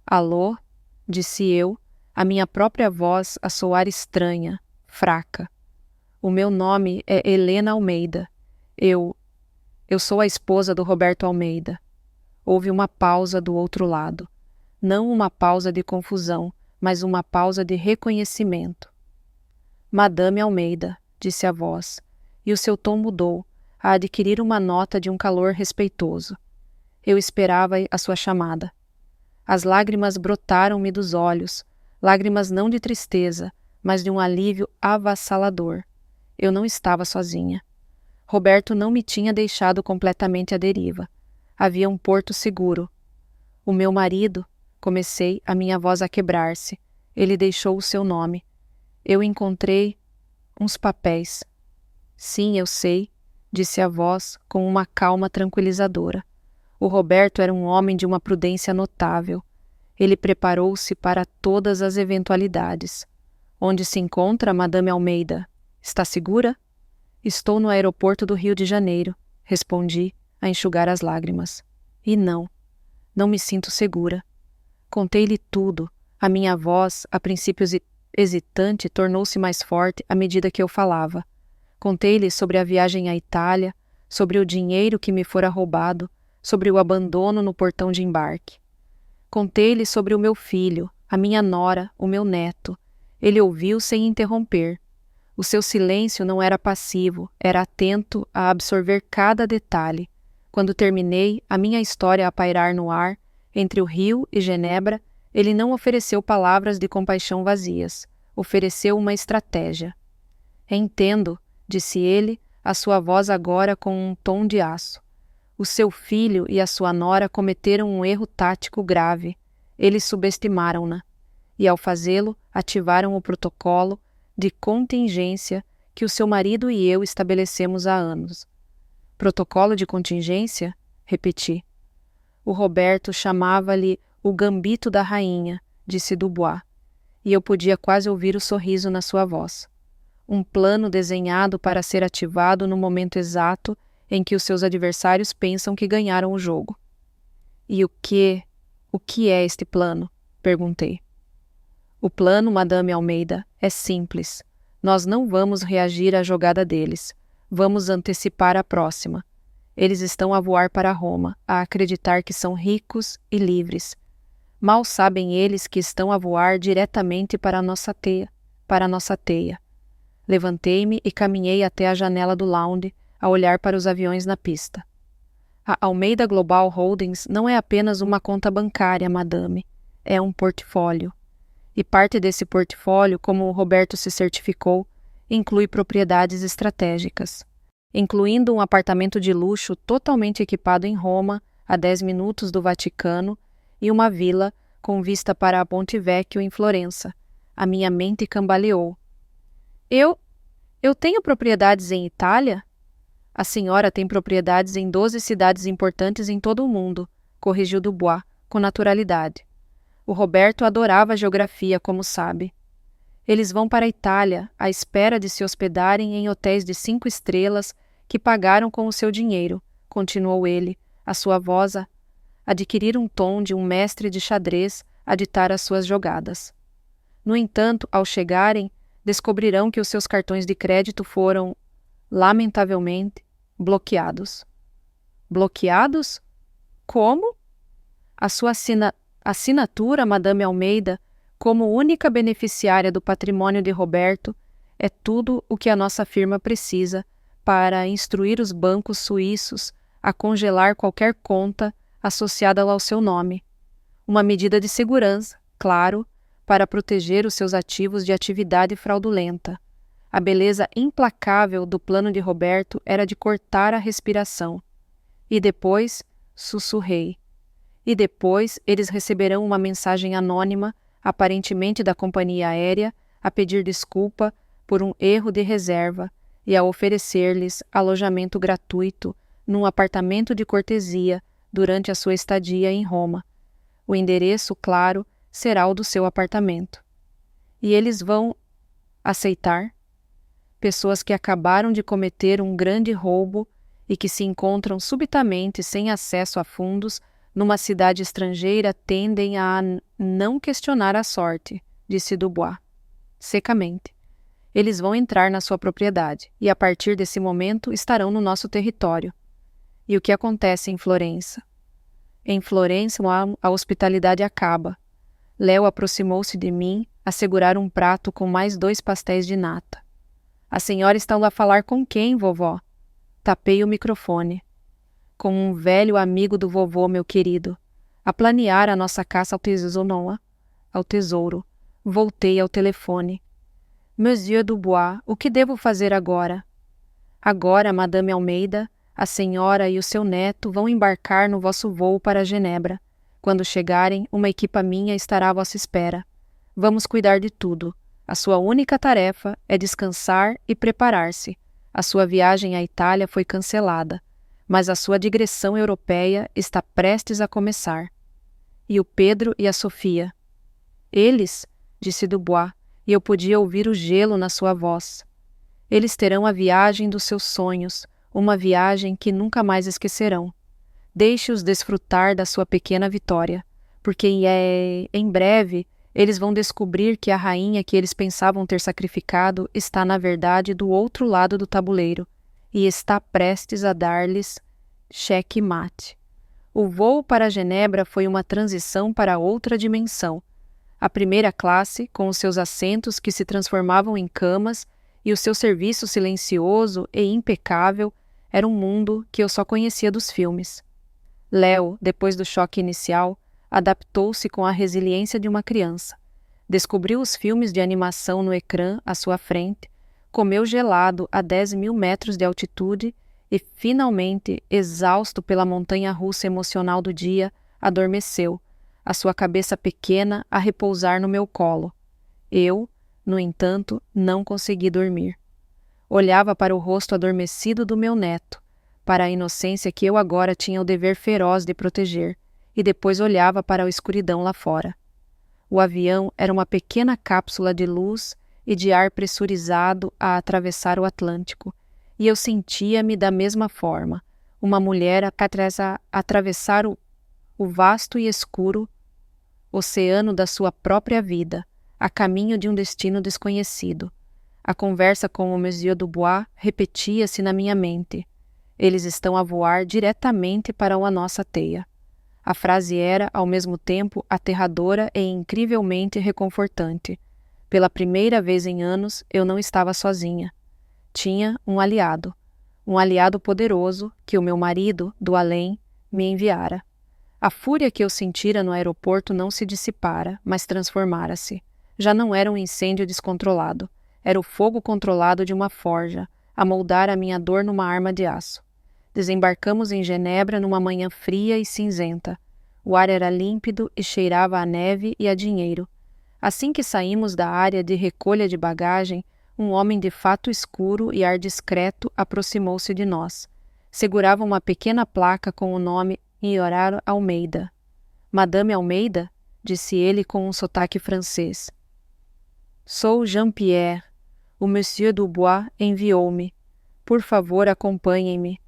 Alô? Disse eu, a minha própria voz a soar estranha, fraca. O meu nome é Helena Almeida. Eu sou a esposa do Roberto Almeida. Houve uma pausa do outro lado. Não uma pausa de confusão, mas uma pausa de reconhecimento. Madame Almeida, disse a voz, e o seu tom mudou, a adquirir uma nota de um calor respeitoso. Eu esperava a sua chamada. As lágrimas brotaram-me dos olhos, lágrimas não de tristeza, mas de um alívio avassalador. Eu não estava sozinha. Roberto não me tinha deixado completamente à deriva. Havia um porto seguro. O meu marido, comecei, a minha voz a quebrar-se. Ele deixou o seu nome. Eu encontrei uns papéis. Sim, eu sei, disse a voz com uma calma tranquilizadora. O Roberto era um homem de uma prudência notável. Ele preparou-se para todas as eventualidades. Onde se encontra Madame Almeida? Está segura? Estou no aeroporto do Rio de Janeiro, respondi, a enxugar as lágrimas. E não me sinto segura. Contei-lhe tudo. A minha voz, a princípio hesitante, tornou-se mais forte à medida que eu falava. Contei-lhe sobre a viagem à Itália, sobre o dinheiro que me fora roubado, sobre o abandono no portão de embarque. Contei-lhe sobre o meu filho, a minha nora, o meu neto. Ele ouviu sem interromper. O seu silêncio não era passivo, era atento a absorver cada detalhe. Quando terminei a minha história a pairar no ar, entre o Rio e Genebra, ele não ofereceu palavras de compaixão vazias. Ofereceu uma estratégia. Entendo, disse ele, a sua voz agora com um tom de aço. O seu filho e a sua nora cometeram um erro tático grave. Eles subestimaram-na. E, ao fazê-lo, ativaram o protocolo de contingência que o seu marido e eu estabelecemos há anos. Protocolo de contingência? Repeti. O Roberto chamava-lhe o gambito da rainha, disse Dubois, e eu podia quase ouvir o sorriso na sua voz. Um plano desenhado para ser ativado no momento exato em que os seus adversários pensam que ganharam o jogo. E o que é este plano? Perguntei. O plano, Madame Almeida, é simples. Nós não vamos reagir à jogada deles. Vamos antecipar a próxima. Eles estão a voar para Roma, a acreditar que são ricos e livres. Mal sabem eles que estão a voar diretamente para a nossa teia. Levantei-me e caminhei até a janela do lounge, a olhar para os aviões na pista. A Almeida Global Holdings não é apenas uma conta bancária, madame. É um portfólio. E parte desse portfólio, como o Roberto se certificou, inclui propriedades estratégicas, incluindo um apartamento de luxo totalmente equipado em Roma, a 10 minutos do Vaticano, e uma vila com vista para a Ponte Vecchio em Florença. A minha mente cambaleou. Eu tenho propriedades em Itália? A senhora tem propriedades em 12 cidades importantes em todo o mundo, corrigiu Dubois, com naturalidade. O Roberto adorava a geografia, como sabe. Eles vão para a Itália, à espera de se hospedarem em hotéis de 5 estrelas que pagaram com o seu dinheiro, continuou ele, a sua voz a adquirir um tom de um mestre de xadrez a ditar as suas jogadas. No entanto, ao chegarem, descobrirão que os seus cartões de crédito foram, lamentavelmente, bloqueados. Bloqueados? Como? A sua assinatura, Madame Almeida, como única beneficiária do patrimônio de Roberto, é tudo o que a nossa firma precisa para instruir os bancos suíços a congelar qualquer conta associada ao seu nome. Uma medida de segurança, claro, para proteger os seus ativos de atividade fraudulenta. A beleza implacável do plano de Roberto era de cortar a respiração. E depois, sussurrei. E depois eles receberão uma mensagem anônima, aparentemente da companhia aérea, a pedir desculpa por um erro de reserva e a oferecer-lhes alojamento gratuito num apartamento de cortesia durante a sua estadia em Roma. O endereço, claro, será o do seu apartamento. E eles vão aceitar? Pessoas que acabaram de cometer um grande roubo e que se encontram subitamente sem acesso a fundos numa cidade estrangeira tendem a não questionar a sorte, disse Dubois, secamente. Eles vão entrar na sua propriedade e, a partir desse momento, estarão no nosso território. E o que acontece em Florença? Em Florença, a hospitalidade acaba. Léo aproximou-se de mim a segurar um prato com mais 2 pastéis de nata. A senhora está a falar com quem, vovó? Tapei o microfone. Com um velho amigo do vovô, meu querido. A planear a nossa caça ao tesouro. Voltei ao telefone. Monsieur Dubois, o que devo fazer agora? Agora, Madame Almeida, a senhora e o seu neto vão embarcar no vosso voo para Genebra. Quando chegarem, uma equipa minha estará à vossa espera. Vamos cuidar de tudo. A sua única tarefa é descansar e preparar-se. A sua viagem à Itália foi cancelada, mas a sua digressão europeia está prestes a começar. E o Pedro e a Sofia? Eles, disse Dubois, e eu podia ouvir o gelo na sua voz. Eles terão a viagem dos seus sonhos, uma viagem que nunca mais esquecerão. Deixe-os desfrutar da sua pequena vitória, porque em breve eles vão descobrir que a rainha que eles pensavam ter sacrificado está, na verdade, do outro lado do tabuleiro e está prestes a dar-lhes cheque-mate. O voo para Genebra foi uma transição para outra dimensão. A primeira classe, com os seus assentos que se transformavam em camas e o seu serviço silencioso e impecável, era um mundo que eu só conhecia dos filmes. Léo, depois do choque inicial, adaptou-se com a resiliência de uma criança. Descobriu os filmes de animação no ecrã à sua frente, comeu gelado a 10.000 metros de altitude e, finalmente, exausto pela montanha-russa emocional do dia, adormeceu, a sua cabeça pequena a repousar no meu colo. Eu, no entanto, não consegui dormir. Olhava para o rosto adormecido do meu neto, para a inocência que eu agora tinha o dever feroz de proteger, e depois olhava para a escuridão lá fora. O avião era uma pequena cápsula de luz e de ar pressurizado a atravessar o Atlântico, E eu sentia-me da mesma forma, uma mulher a atravessar o vasto e escuro oceano da sua própria vida, a caminho de um destino desconhecido. A conversa com o Monsieur Dubois repetia-se na minha mente. Eles estão a voar diretamente para a nossa teia. A frase era, ao mesmo tempo, aterradora e incrivelmente reconfortante. Pela primeira vez em anos, eu não estava sozinha. Tinha um aliado poderoso que o meu marido, do além, me enviara. A fúria que eu sentira no aeroporto não se dissipara, mas transformara-se. Já não era um incêndio descontrolado. Era o fogo controlado de uma forja, a moldar a minha dor numa arma de aço. Desembarcamos em Genebra numa manhã fria e cinzenta. O ar era límpido e cheirava a neve e a dinheiro. Assim que saímos da área de recolha de bagagem, um homem de fato escuro e ar discreto aproximou-se de nós. Segurava uma pequena placa com o nome Iorar Almeida. Madame Almeida? Disse ele com um sotaque francês. Sou Jean-Pierre. O Monsieur Dubois enviou-me. Por favor, acompanhem-me.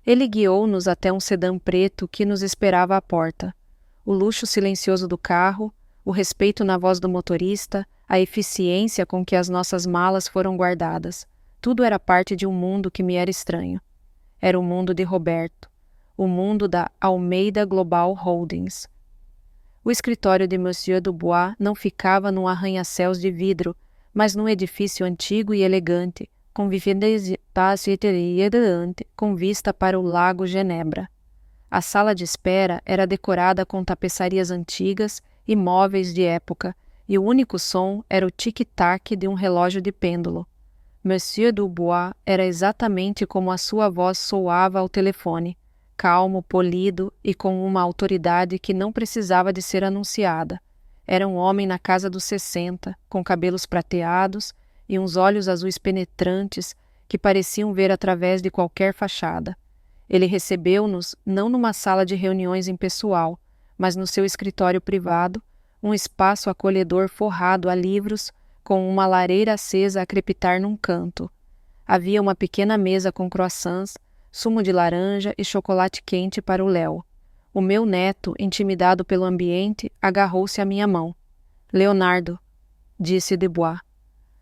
Ele guiou-nos até um sedã preto que nos esperava à porta. O luxo silencioso do carro, o respeito na voz do motorista, a eficiência com que as nossas malas foram guardadas. Tudo era parte de um mundo que me era estranho. Era o mundo de Roberto. O mundo da Almeida Global Holdings. O escritório de Monsieur Dubois não ficava num arranha-céus de vidro, mas num edifício antigo e elegante, com vista para o lago Genebra. A sala de espera era decorada com tapeçarias antigas e móveis de época, e o único som era o tic-tac de um relógio de pêndulo. Monsieur Dubois era exatamente como a sua voz soava ao telefone, calmo, polido e com uma autoridade que não precisava de ser anunciada. Era um homem na casa dos 60, com cabelos prateados e uns olhos azuis penetrantes que pareciam ver através de qualquer fachada. Ele recebeu-nos não numa sala de reuniões impessoal, mas no seu escritório privado, um espaço acolhedor forrado a livros, com uma lareira acesa a crepitar num canto. Havia uma pequena mesa com croissants, sumo de laranja e chocolate quente para o Léo. O meu neto, intimidado pelo ambiente, agarrou-se à minha mão. Leonardo, disse Dubois,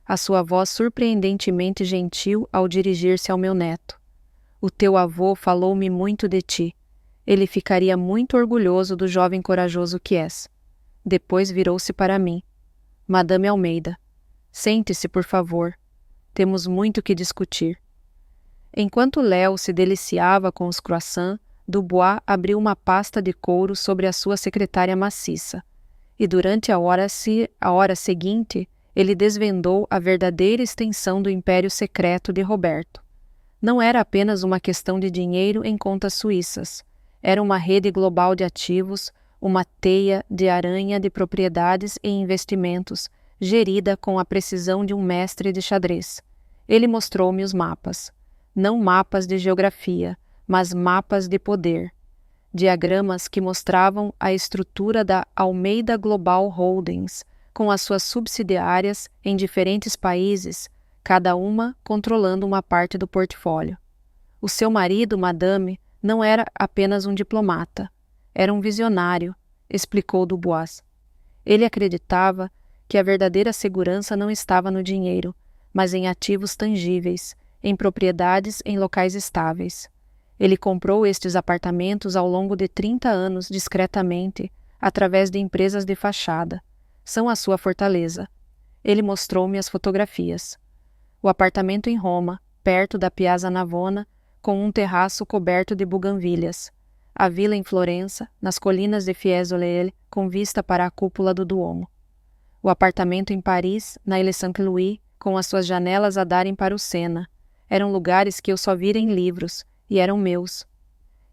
a sua voz surpreendentemente gentil ao dirigir-se ao meu neto. O teu avô falou-me muito de ti. Ele ficaria muito orgulhoso do jovem corajoso que és. Depois virou-se para mim. Madame Almeida, sente-se, por favor. Temos muito que discutir. Enquanto Léo se deliciava com os croissants, Dubois abriu uma pasta de couro sobre a sua secretária maciça. E durante a hora seguinte, ele desvendou a verdadeira extensão do império secreto de Roberto. Não era apenas uma questão de dinheiro em contas suíças. Era uma rede global de ativos, uma teia de aranha de propriedades e investimentos, gerida com a precisão de um mestre de xadrez. Ele mostrou-me os mapas. Não mapas de geografia, mas mapas de poder. Diagramas que mostravam a estrutura da Almeida Global Holdings, com as suas subsidiárias em diferentes países, cada uma controlando uma parte do portfólio. O seu marido, Madame, não era apenas um diplomata, era um visionário, explicou Dubois. Ele acreditava que a verdadeira segurança não estava no dinheiro, mas em ativos tangíveis, em propriedades em locais estáveis. Ele comprou estes apartamentos ao longo de 30 anos discretamente, através de empresas de fachada. São a sua fortaleza. Ele mostrou-me as fotografias. O apartamento em Roma, perto da Piazza Navona, com um terraço coberto de buganvílias. A vila em Florença, nas colinas de Fiesole, com vista para a cúpula do Duomo. O apartamento em Paris, na Ile Saint-Louis, com as suas janelas a darem para o Sena. Eram lugares que eu só vira em livros, e eram meus.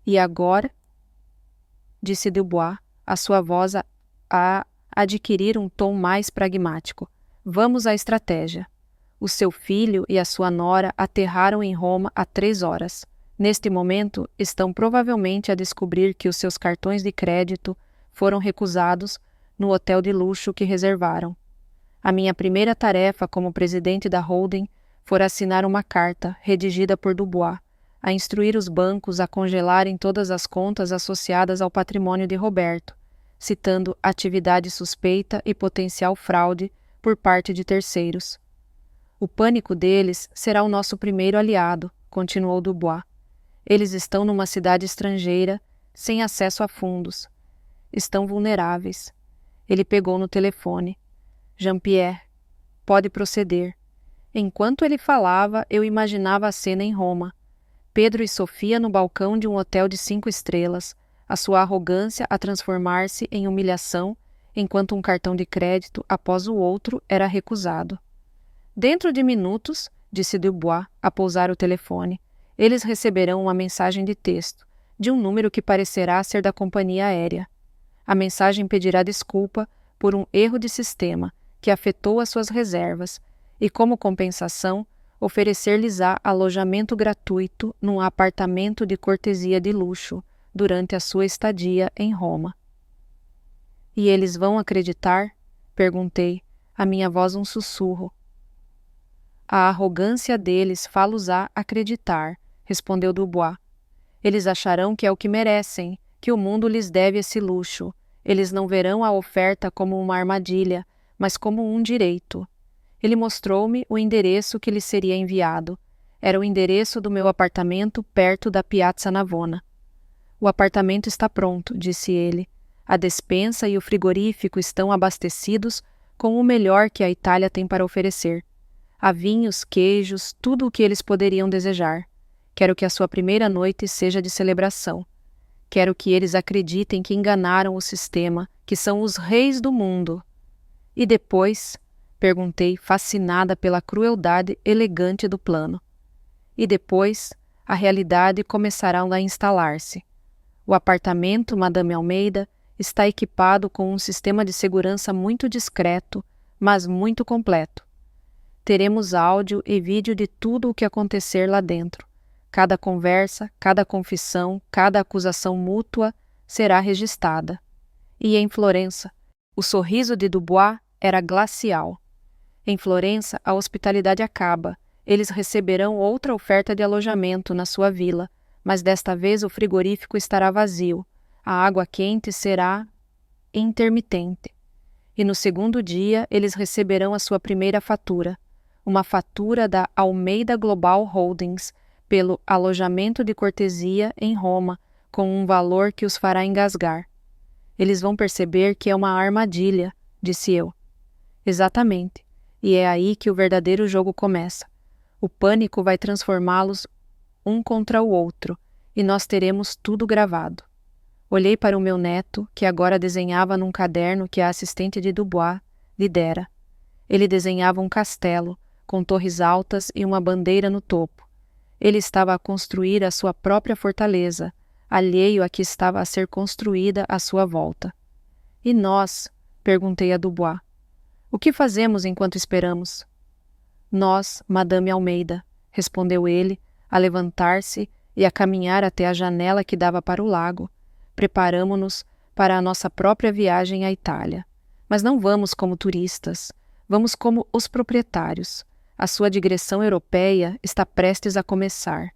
E agora, disse Dubois, a sua voz a adquirir um tom mais pragmático. Vamos à estratégia. O seu filho e a sua nora aterraram em Roma há 3 horas. Neste momento, estão provavelmente a descobrir que os seus cartões de crédito foram recusados no hotel de luxo que reservaram. A minha primeira tarefa como presidente da holding fora assinar uma carta, redigida por Dubois, a instruir os bancos a congelarem todas as contas associadas ao patrimônio de Roberto, citando atividade suspeita e potencial fraude por parte de terceiros. O pânico deles será o nosso primeiro aliado, continuou Dubois. Eles estão numa cidade estrangeira, sem acesso a fundos. Estão vulneráveis. Ele pegou no telefone. Jean-Pierre, pode proceder. Enquanto ele falava, eu imaginava a cena em Roma. Pedro e Sofia no balcão de um hotel de 5 estrelas, a sua arrogância a transformar-se em humilhação, enquanto um cartão de crédito após o outro era recusado. Dentro de minutos, disse Dubois, a pousar o telefone, eles receberão uma mensagem de texto, de um número que parecerá ser da companhia aérea. A mensagem pedirá desculpa por um erro de sistema que afetou as suas reservas e, como compensação, oferecer-lhes-á alojamento gratuito num apartamento de cortesia de luxo durante a sua estadia em Roma. E eles vão acreditar? Perguntei, a minha voz um sussurro. A arrogância deles fá-los-á acreditar, respondeu Dubois. Eles acharão que é o que merecem, que o mundo lhes deve esse luxo. Eles não verão a oferta como uma armadilha, mas como um direito. Ele mostrou-me o endereço que lhe seria enviado. Era o endereço do meu apartamento perto da Piazza Navona. O apartamento está pronto, disse ele. A despensa e o frigorífico estão abastecidos com o melhor que a Itália tem para oferecer. Há vinhos, queijos, tudo o que eles poderiam desejar. Quero que a sua primeira noite seja de celebração. Quero que eles acreditem que enganaram o sistema, que são os reis do mundo. E depois? Perguntei, fascinada pela crueldade elegante do plano. E depois, a realidade começará a instalar-se. O apartamento, Madame Almeida, está equipado com um sistema de segurança muito discreto, mas muito completo. Teremos áudio e vídeo de tudo o que acontecer lá dentro. Cada conversa, cada confissão, cada acusação mútua será registrada. E em Florença, o sorriso de Dubois era glacial. Em Florença, a hospitalidade acaba. Eles receberão outra oferta de alojamento na sua vila, mas desta vez o frigorífico estará vazio. A água quente será intermitente. E no segundo dia, eles receberão a sua primeira fatura. Uma fatura da Almeida Global Holdings pelo alojamento de cortesia em Roma, com um valor que os fará engasgar. Eles vão perceber que é uma armadilha, disse eu. Exatamente. E é aí que o verdadeiro jogo começa. O pânico vai transformá-los um contra o outro, e nós teremos tudo gravado. Olhei para o meu neto, que agora desenhava num caderno que a assistente de Dubois lhe dera. Ele desenhava um castelo, com torres altas e uma bandeira no topo. Ele estava a construir a sua própria fortaleza, alheio a que estava a ser construída à sua volta. E nós? Perguntei a Dubois. O que fazemos enquanto esperamos? Nós, Madame Almeida, respondeu ele, a levantar-se e a caminhar até a janela que dava para o lago. Preparamo-nos para a nossa própria viagem à Itália. Mas não vamos como turistas, vamos como os proprietários. A sua digressão europeia está prestes a começar,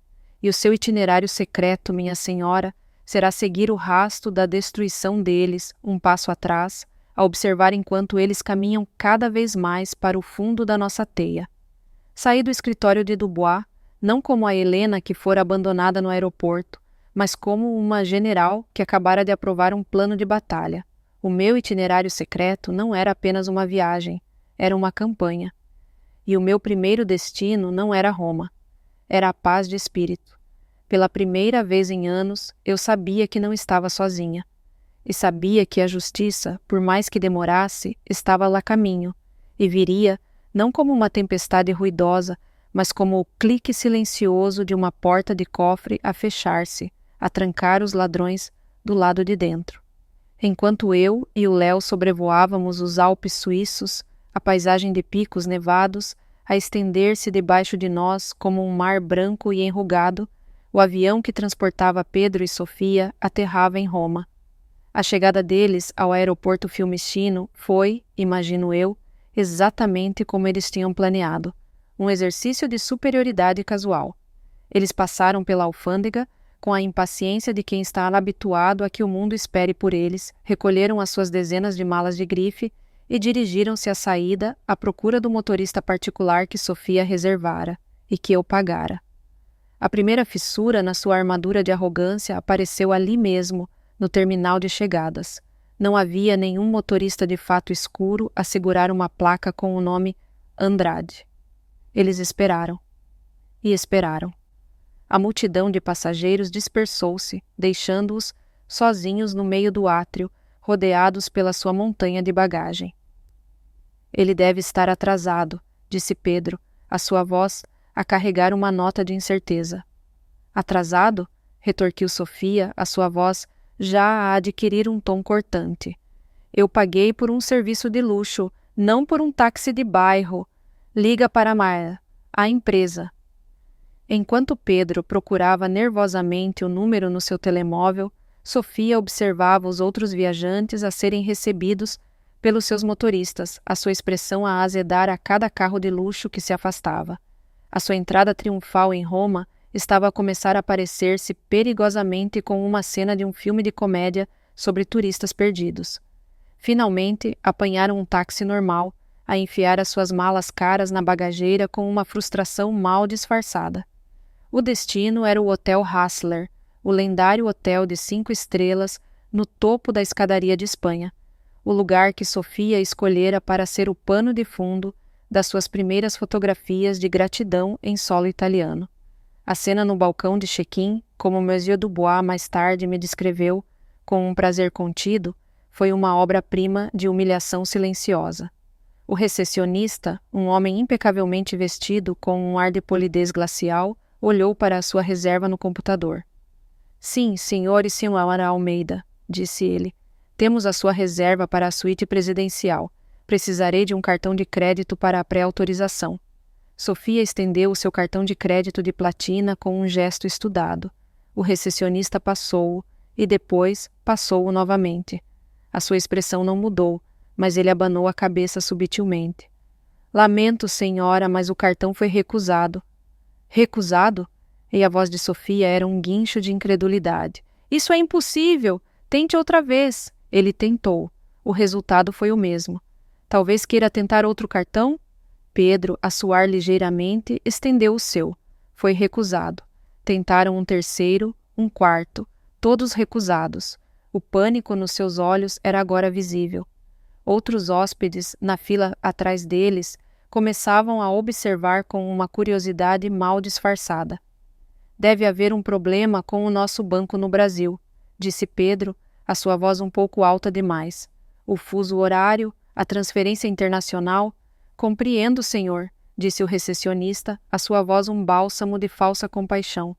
e o seu itinerário secreto, minha senhora, será seguir o rasto da destruição deles, um passo atrás, a observar enquanto eles caminham cada vez mais para o fundo da nossa teia. Saí do escritório de Dubois, não como a Helena que fora abandonada no aeroporto, mas como uma general que acabara de aprovar um plano de batalha. O meu itinerário secreto não era apenas uma viagem, era uma campanha. E o meu primeiro destino não era Roma. Era a paz de espírito. Pela primeira vez em anos, eu sabia que não estava sozinha. E sabia que a justiça, por mais que demorasse, estava lá a caminho, e viria, não como uma tempestade ruidosa, mas como o clique silencioso de uma porta de cofre a fechar-se, a trancar os ladrões do lado de dentro. Enquanto eu e o Léo sobrevoávamos os Alpes suíços, a paisagem de picos nevados, a estender-se debaixo de nós como um mar branco e enrugado, o avião que transportava Pedro e Sofia aterrava em Roma. A chegada deles ao aeroporto Fiumicino foi, imagino eu, exatamente como eles tinham planeado. um exercício de superioridade casual. Eles passaram pela alfândega com a impaciência de quem está habituado a que o mundo espere por eles, recolheram as suas dezenas de malas de grife e dirigiram-se à saída à procura do motorista particular que Sofia reservara e que eu pagara. A primeira fissura na sua armadura de arrogância apareceu ali mesmo, no terminal de chegadas. Não havia nenhum motorista de fato escuro a segurar uma placa com o nome Andrade. Eles esperaram. E esperaram. A multidão de passageiros dispersou-se, deixando-os sozinhos no meio do átrio, rodeados pela sua montanha de bagagem. Ele deve estar atrasado, disse Pedro, a sua voz a carregar uma nota de incerteza. Atrasado? Retorquiu Sofia, a sua voz já a adquirir um tom cortante. Eu paguei por um serviço de luxo, não por um táxi de bairro. Liga para a empresa. Enquanto Pedro procurava nervosamente o número no seu telemóvel, Sofia observava os outros viajantes a serem recebidos pelos seus motoristas, a sua expressão a azedar a cada carro de luxo que se afastava. A sua entrada triunfal em Roma estava a começar a parecer-se perigosamente com uma cena de um filme de comédia sobre turistas perdidos. Finalmente, apanharam um táxi normal, a enfiar as suas malas caras na bagageira com uma frustração mal disfarçada. O destino era o Hotel Hassler, o lendário hotel de 5 estrelas no topo da escadaria de Espanha, o lugar que Sofia escolhera para ser o pano de fundo das suas primeiras fotografias de gratidão em solo italiano. A cena no balcão de check-in, como Monsieur Dubois mais tarde me descreveu, com um prazer contido, foi uma obra-prima de humilhação silenciosa. O recepcionista, um homem impecavelmente vestido com um ar de polidez glacial, olhou para a sua reserva no computador. Sim, senhor e senhora Almeida, disse ele. Temos a sua reserva para a suíte presidencial. Precisarei de um cartão de crédito para a pré-autorização. Sofia estendeu o seu cartão de crédito de platina com um gesto estudado. O recepcionista passou-o e depois passou-o novamente. A sua expressão não mudou, mas ele abanou a cabeça subtilmente. Lamento, senhora, mas o cartão foi recusado. Recusado? E a voz de Sofia era um guincho de incredulidade. Isso é impossível! Tente outra vez! Ele tentou. O resultado foi o mesmo. Talvez queira tentar outro cartão? Pedro, a suar ligeiramente, estendeu o seu. Foi recusado. Tentaram um terceiro, um quarto, todos recusados. O pânico nos seus olhos era agora visível. Outros hóspedes, na fila atrás deles, começavam a observar com uma curiosidade mal disfarçada. Deve haver um problema com o nosso banco no Brasil, disse Pedro, a sua voz um pouco alta demais. O fuso horário, a transferência internacional. Compreendo, senhor, disse o recepcionista, a sua voz um bálsamo de falsa compaixão.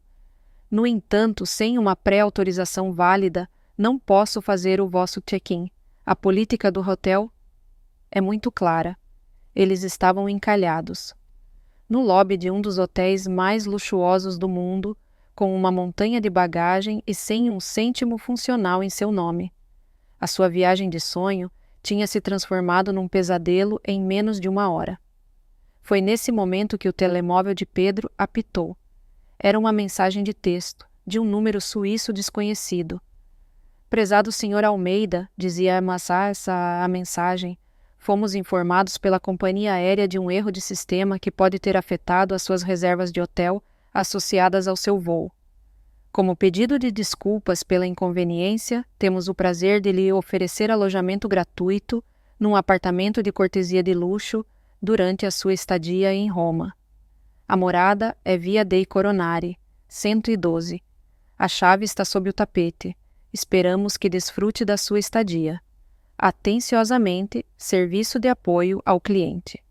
No entanto, sem uma pré-autorização válida, não posso fazer o vosso check-in. A política do hotel é muito clara. Eles estavam encalhados. No lobby de um dos hotéis mais luxuosos do mundo, com uma montanha de bagagem e sem um cêntimo funcional em seu nome. A sua viagem de sonho tinha se transformado num pesadelo em menos de 1 hora. Foi nesse momento que o telemóvel de Pedro apitou. Era uma mensagem de texto, de um número suíço desconhecido. Prezado senhor Almeida, dizia a mensagem, fomos informados pela companhia aérea de um erro de sistema que pode ter afetado as suas reservas de hotel associadas ao seu voo. Como pedido de desculpas pela inconveniência, temos o prazer de lhe oferecer alojamento gratuito num apartamento de cortesia de luxo durante a sua estadia em Roma. A morada é Via dei Coronari, 112. A chave está sob o tapete. Esperamos que desfrute da sua estadia. Atenciosamente, serviço de apoio ao cliente.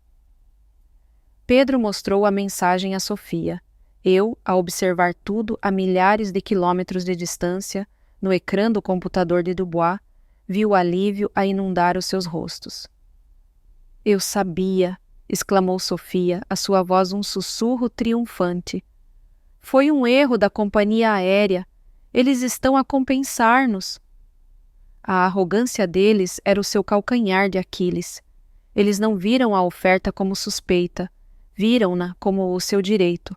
Pedro mostrou a mensagem a Sofia. Eu, a observar tudo a milhares de quilômetros de distância, no ecrã do computador de Dubois, vi o alívio a inundar os seus rostos. Eu sabia, exclamou Sofia, a sua voz um sussurro triunfante. Foi um erro da companhia aérea. Eles estão a compensar-nos. A arrogância deles era o seu calcanhar de Aquiles. Eles não viram a oferta como suspeita. Viram-na como o seu direito.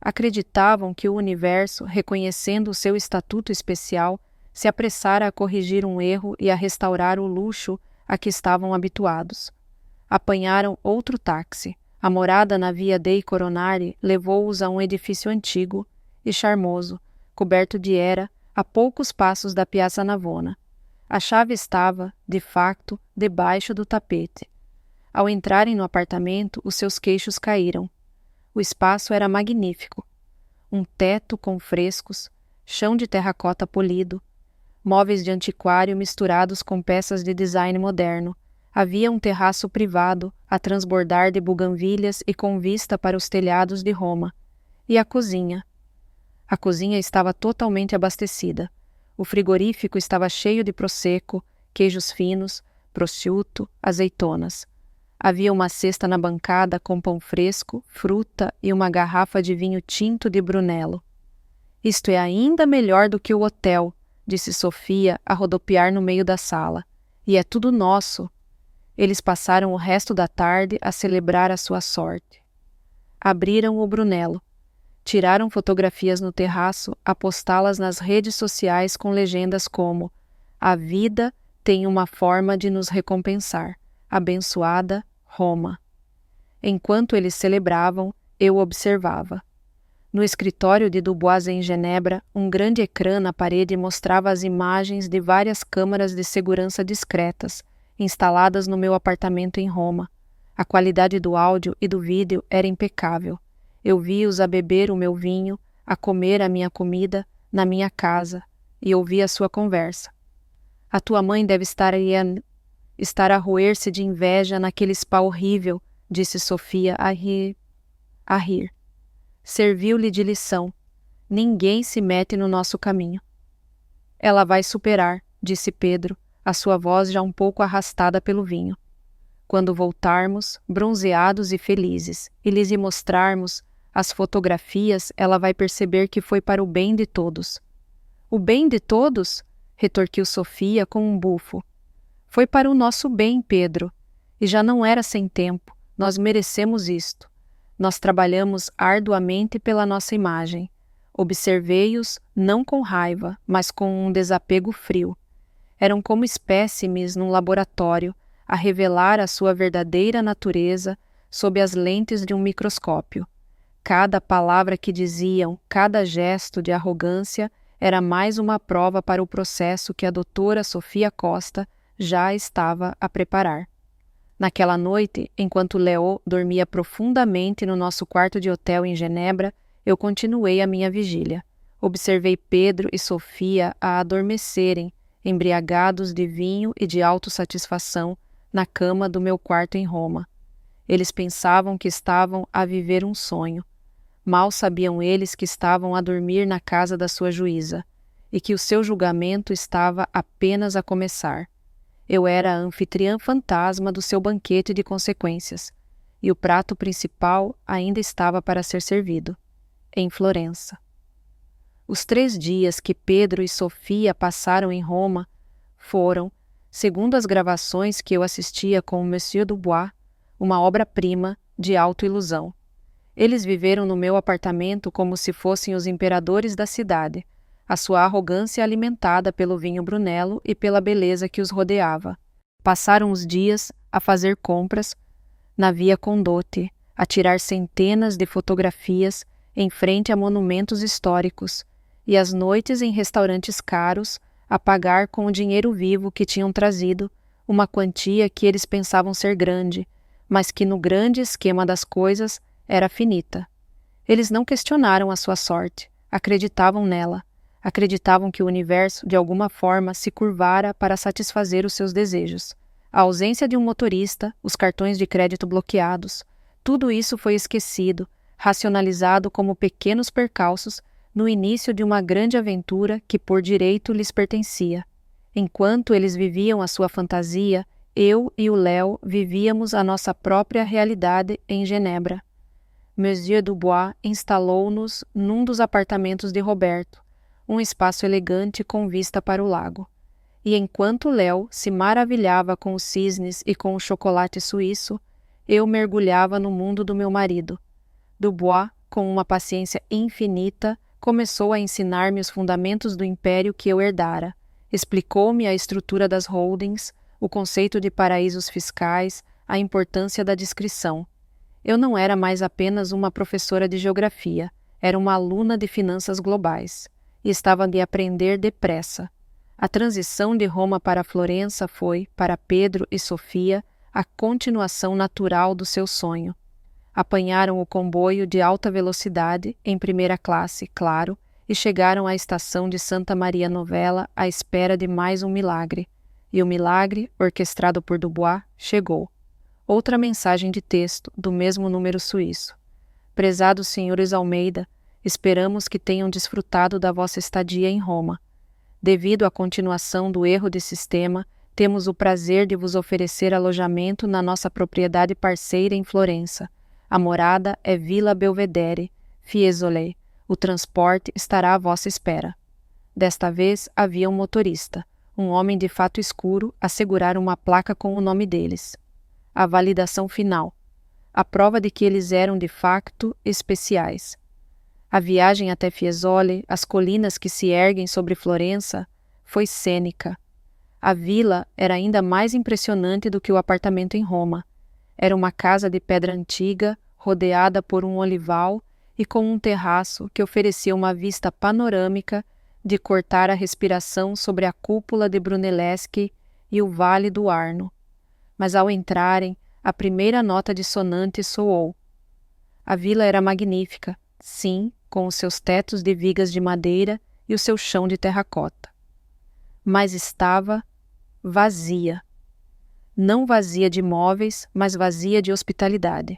Acreditavam que o universo, reconhecendo o seu estatuto especial, se apressara a corrigir um erro e a restaurar o luxo a que estavam habituados. Apanharam outro táxi. A morada na Via dei Coronari levou-os a um edifício antigo e charmoso, coberto de era, a poucos passos da Piazza Navona. A chave estava, de facto, debaixo do tapete. Ao entrarem no apartamento, os seus queixos caíram. O espaço era magnífico. Um teto com frescos, chão de terracota polido, móveis de antiquário misturados com peças de design moderno. Havia um terraço privado, a transbordar de buganvílias e com vista para os telhados de Roma. E a cozinha. A cozinha estava totalmente abastecida. O frigorífico estava cheio de prosecco, queijos finos, prosciutto, azeitonas. Havia uma cesta na bancada com pão fresco, fruta e uma garrafa de vinho tinto de Brunello. Isto é ainda melhor do que o hotel, disse Sofia a rodopiar no meio da sala. E é tudo nosso. Eles passaram o resto da tarde a celebrar a sua sorte. Abriram o Brunello. Tiraram fotografias no terraço a postá-las nas redes sociais com legendas como: "A vida tem uma forma de nos recompensar. Abençoada Roma." Enquanto eles celebravam, eu observava. No escritório de Dubois em Genebra, um grande ecrã na parede mostrava as imagens de várias câmaras de segurança discretas, instaladas no meu apartamento em Roma. A qualidade do áudio e do vídeo era impecável. Eu vi-os a beber o meu vinho, a comer a minha comida, na minha casa, e ouvi a sua conversa. "A tua mãe deve estar a roer-se de inveja naquele spa horrível", disse Sofia a rir. Serviu-lhe de lição. Ninguém se mete no nosso caminho. "Ela vai superar", disse Pedro, a sua voz já um pouco arrastada pelo vinho. "Quando voltarmos, bronzeados e felizes, e lhes mostrarmos as fotografias, ela vai perceber que foi para o bem de todos." "O bem de todos?" retorquiu Sofia com um bufo. "Foi para o nosso bem, Pedro. E já não era sem tempo. Nós merecemos isto. Nós trabalhamos arduamente pela nossa imagem. Observei-os não com raiva, mas com um desapego frio. Eram como espécimes num laboratório, a revelar a sua verdadeira natureza sob as lentes de um microscópio. Cada palavra que diziam, cada gesto de arrogância era mais uma prova para o processo que a doutora Sofia Costa já estava a preparar. Naquela noite, enquanto Léo dormia profundamente no nosso quarto de hotel em Genebra, eu continuei a minha vigília. Observei Pedro e Sofia a adormecerem, embriagados de vinho e de autossatisfação, na cama do meu quarto em Roma. Eles pensavam que estavam a viver um sonho. Mal sabiam eles que estavam a dormir na casa da sua juíza, e que o seu julgamento estava apenas a começar. Eu era a anfitriã fantasma do seu banquete de consequências, e o prato principal ainda estava para ser servido, em Florença. Os 3 dias que Pedro e Sofia passaram em Roma foram, segundo as gravações que eu assistia com o Monsieur Dubois, uma obra-prima de autoilusão. Eles viveram no meu apartamento como se fossem os imperadores da cidade, a sua arrogância alimentada pelo vinho Brunello e pela beleza que os rodeava. Passaram os dias a fazer compras na Via Condotti, a tirar centenas de fotografias em frente a monumentos históricos, e as noites em restaurantes caros, a pagar com o dinheiro vivo que tinham trazido, uma quantia que eles pensavam ser grande, mas que no grande esquema das coisas era finita. Eles não questionaram a sua sorte, acreditavam nela. Acreditavam que o universo, de alguma forma, se curvara para satisfazer os seus desejos. A ausência de um motorista, os cartões de crédito bloqueados, tudo isso foi esquecido, racionalizado como pequenos percalços no início de uma grande aventura que por direito lhes pertencia. Enquanto eles viviam a sua fantasia, eu e o Léo vivíamos a nossa própria realidade em Genebra. Monsieur Dubois instalou-nos num dos apartamentos de Roberto, um espaço elegante com vista para o lago. E enquanto Léo se maravilhava com os cisnes e com o chocolate suíço, Eu mergulhava no mundo do meu marido. Dubois, com uma paciência infinita, começou a ensinar-me os fundamentos do império que eu herdara. Explicou-me a estrutura das holdings, o conceito de paraísos fiscais, a importância da discrição. Eu não era mais apenas uma professora de geografia, era uma aluna de finanças globais, e estava de aprender depressa. A transição de Roma para Florença foi, para Pedro e Sofia, a continuação natural do seu sonho. Apanharam o comboio de alta velocidade, em primeira classe, claro, e chegaram à estação de Santa Maria Novella à espera de mais um milagre. E o milagre, orquestrado por Dubois, chegou. Outra mensagem de texto, do mesmo número suíço. Prezados senhores Almeida, esperamos que tenham desfrutado da vossa estadia em Roma. Devido à continuação do erro de sistema, temos o prazer de vos oferecer alojamento na nossa propriedade parceira em Florença. A morada é Villa Belvedere, Fiesole. O transporte estará à vossa espera. Desta vez havia um motorista, um homem de fato escuro, a segurar uma placa com o nome deles. A validação final. A prova de que eles eram de facto especiais. A viagem até Fiesole, as colinas que se erguem sobre Florença, foi cênica. A vila era ainda mais impressionante do que o apartamento em Roma. Era uma casa de pedra antiga, rodeada por um olival e com um terraço que oferecia uma vista panorâmica de cortar a respiração sobre a cúpula de Brunelleschi e o Vale do Arno. Mas ao entrarem, a primeira nota dissonante soou. A vila era magnífica, sim, com os seus tetos de vigas de madeira e o seu chão de terracota. Mas estava vazia. Não vazia de móveis, mas vazia de hospitalidade.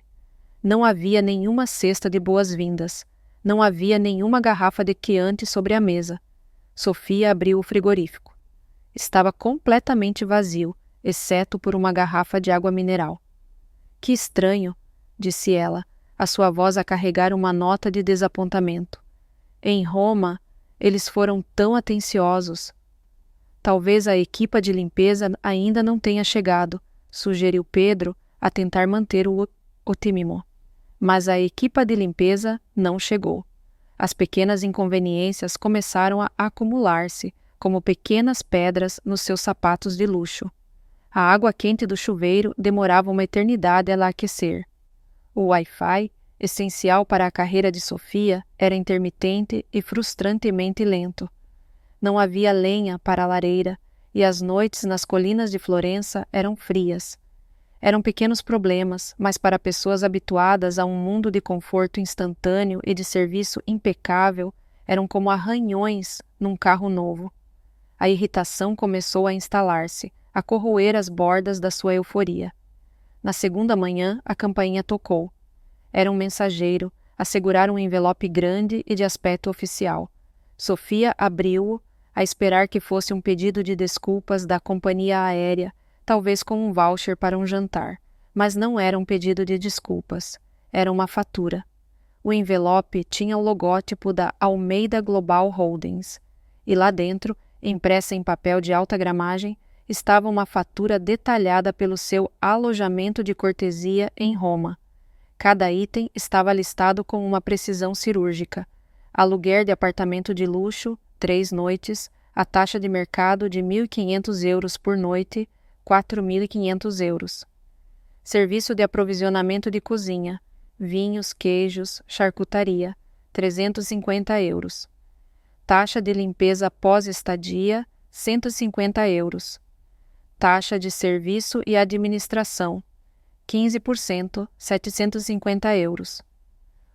Não havia nenhuma cesta de boas-vindas. Não havia nenhuma garrafa de Chianti sobre a mesa. Sofia abriu o frigorífico. Estava completamente vazio, exceto por uma garrafa de água mineral. Que estranho, disse ela, a sua voz a carregar uma nota de desapontamento. Em Roma, eles foram tão atenciosos. Talvez a equipa de limpeza ainda não tenha chegado, sugeriu Pedro, a tentar manter o otimismo. Mas a equipa de limpeza não chegou. As pequenas inconveniências começaram a acumular-se, como pequenas pedras nos seus sapatos de luxo. A água quente do chuveiro demorava uma eternidade a aquecer. O Wi-Fi, essencial para a carreira de Sofia, era intermitente e frustrantemente lento. Não havia lenha para a lareira, e as noites nas colinas de Florença eram frias. Eram pequenos problemas, mas para pessoas habituadas a um mundo de conforto instantâneo e de serviço impecável, eram como arranhões num carro novo. A irritação começou a instalar-se, a corroer as bordas da sua euforia. Na segunda manhã, a campainha tocou. Era um mensageiro, a segurar um envelope grande e de aspecto oficial. Sofia abriu-o, a esperar que fosse um pedido de desculpas da companhia aérea, talvez com um voucher para um jantar, mas não era um pedido de desculpas, era uma fatura. O envelope tinha o logótipo da Almeida Global Holdings, e lá dentro, impressa em papel de alta gramagem, estava uma fatura detalhada pelo seu alojamento de cortesia em Roma. Cada item estava listado com uma precisão cirúrgica. Aluguer de apartamento de luxo, 3 noites, a taxa de mercado de 1.500 euros por noite, 4.500 euros. Serviço de aprovisionamento de cozinha, vinhos, queijos, charcutaria, 350 euros. Taxa de limpeza pós-estadia, 150 euros. Taxa de serviço e administração, 15%, 750 euros.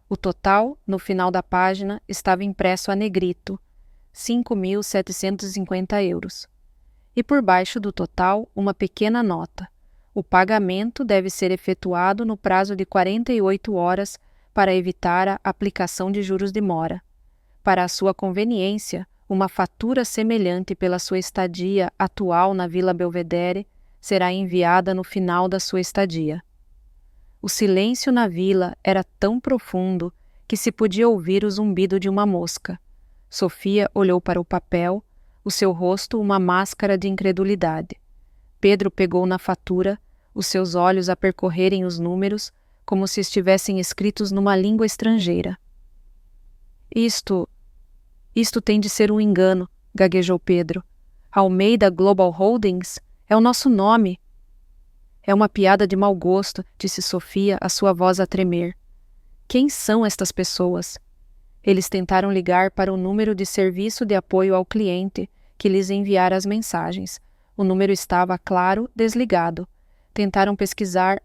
O total, no final da página, estava impresso a negrito, 5.750 euros. E por baixo do total, uma pequena nota. O pagamento deve ser efetuado no prazo de 48 horas para evitar a aplicação de juros de mora. Para a sua conveniência, uma fatura semelhante pela sua estadia atual na Vila Belvedere será enviada no final da sua estadia. O silêncio na vila era tão profundo que se podia ouvir o zumbido de uma mosca. Sofia olhou para o papel, o seu rosto uma máscara de incredulidade. Pedro pegou na fatura, os seus olhos a percorrerem os números, como se estivessem escritos numa língua estrangeira. Isto tem de ser um engano, gaguejou Pedro. Almeida Global Holdings é o nosso nome. É uma piada de mau gosto, disse Sofia, a sua voz a tremer. Quem são estas pessoas? Eles tentaram ligar para o número de serviço de apoio ao cliente, que lhes enviara as mensagens. O número estava, claro, desligado. Tentaram pesquisar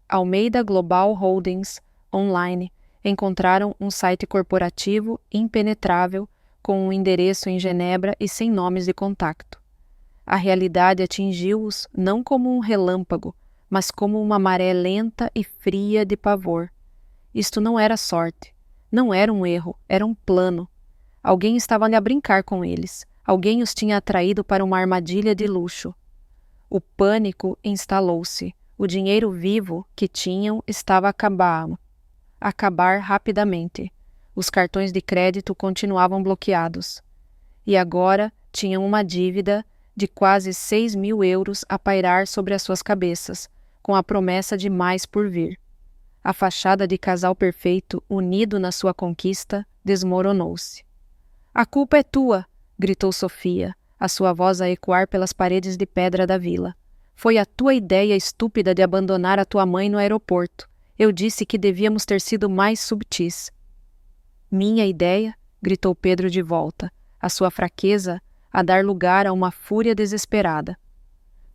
Almeida Global Holdings online. Encontraram um site corporativo impenetrável, com um endereço em Genebra e sem nomes de contacto. A realidade atingiu-os não como um relâmpago, mas como uma maré lenta e fria de pavor. Isto não era sorte, não era um erro, era um plano. Alguém estava a brincar com eles, alguém os tinha atraído para uma armadilha de luxo. O pânico instalou-se, o dinheiro vivo que tinham estava a acabar rapidamente. Os cartões de crédito continuavam bloqueados. E agora tinham uma dívida de quase 6.000 euros a pairar sobre as suas cabeças, com a promessa de mais por vir. A fachada de casal perfeito, unido na sua conquista, desmoronou-se. A culpa é tua, gritou Sofia, a sua voz a ecoar pelas paredes de pedra da vila. Foi a tua ideia estúpida de abandonar a tua mãe no aeroporto. Eu disse que devíamos ter sido mais subtis. Minha ideia? Gritou Pedro de volta, a sua fraqueza a dar lugar a uma fúria desesperada.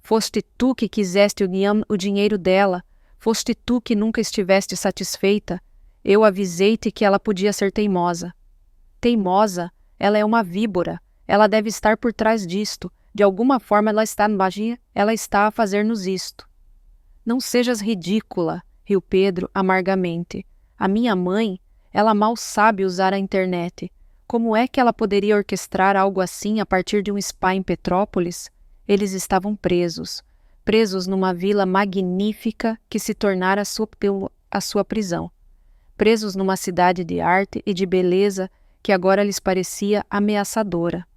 Foste tu que quiseste o dinheiro dela, foste tu que nunca estiveste satisfeita. Eu avisei-te que ela podia ser teimosa. Teimosa? Ela é uma víbora. Ela deve estar por trás disto. De alguma forma ela está a fazer-nos isto. Não sejas ridícula, riu Pedro amargamente. A minha mãe, ela mal sabe usar a internet. Como é que ela poderia orquestrar algo assim a partir de um spa em Petrópolis? Eles estavam presos numa vila magnífica que se tornara a sua prisão. Presos numa cidade de arte e de beleza que agora lhes parecia ameaçadora.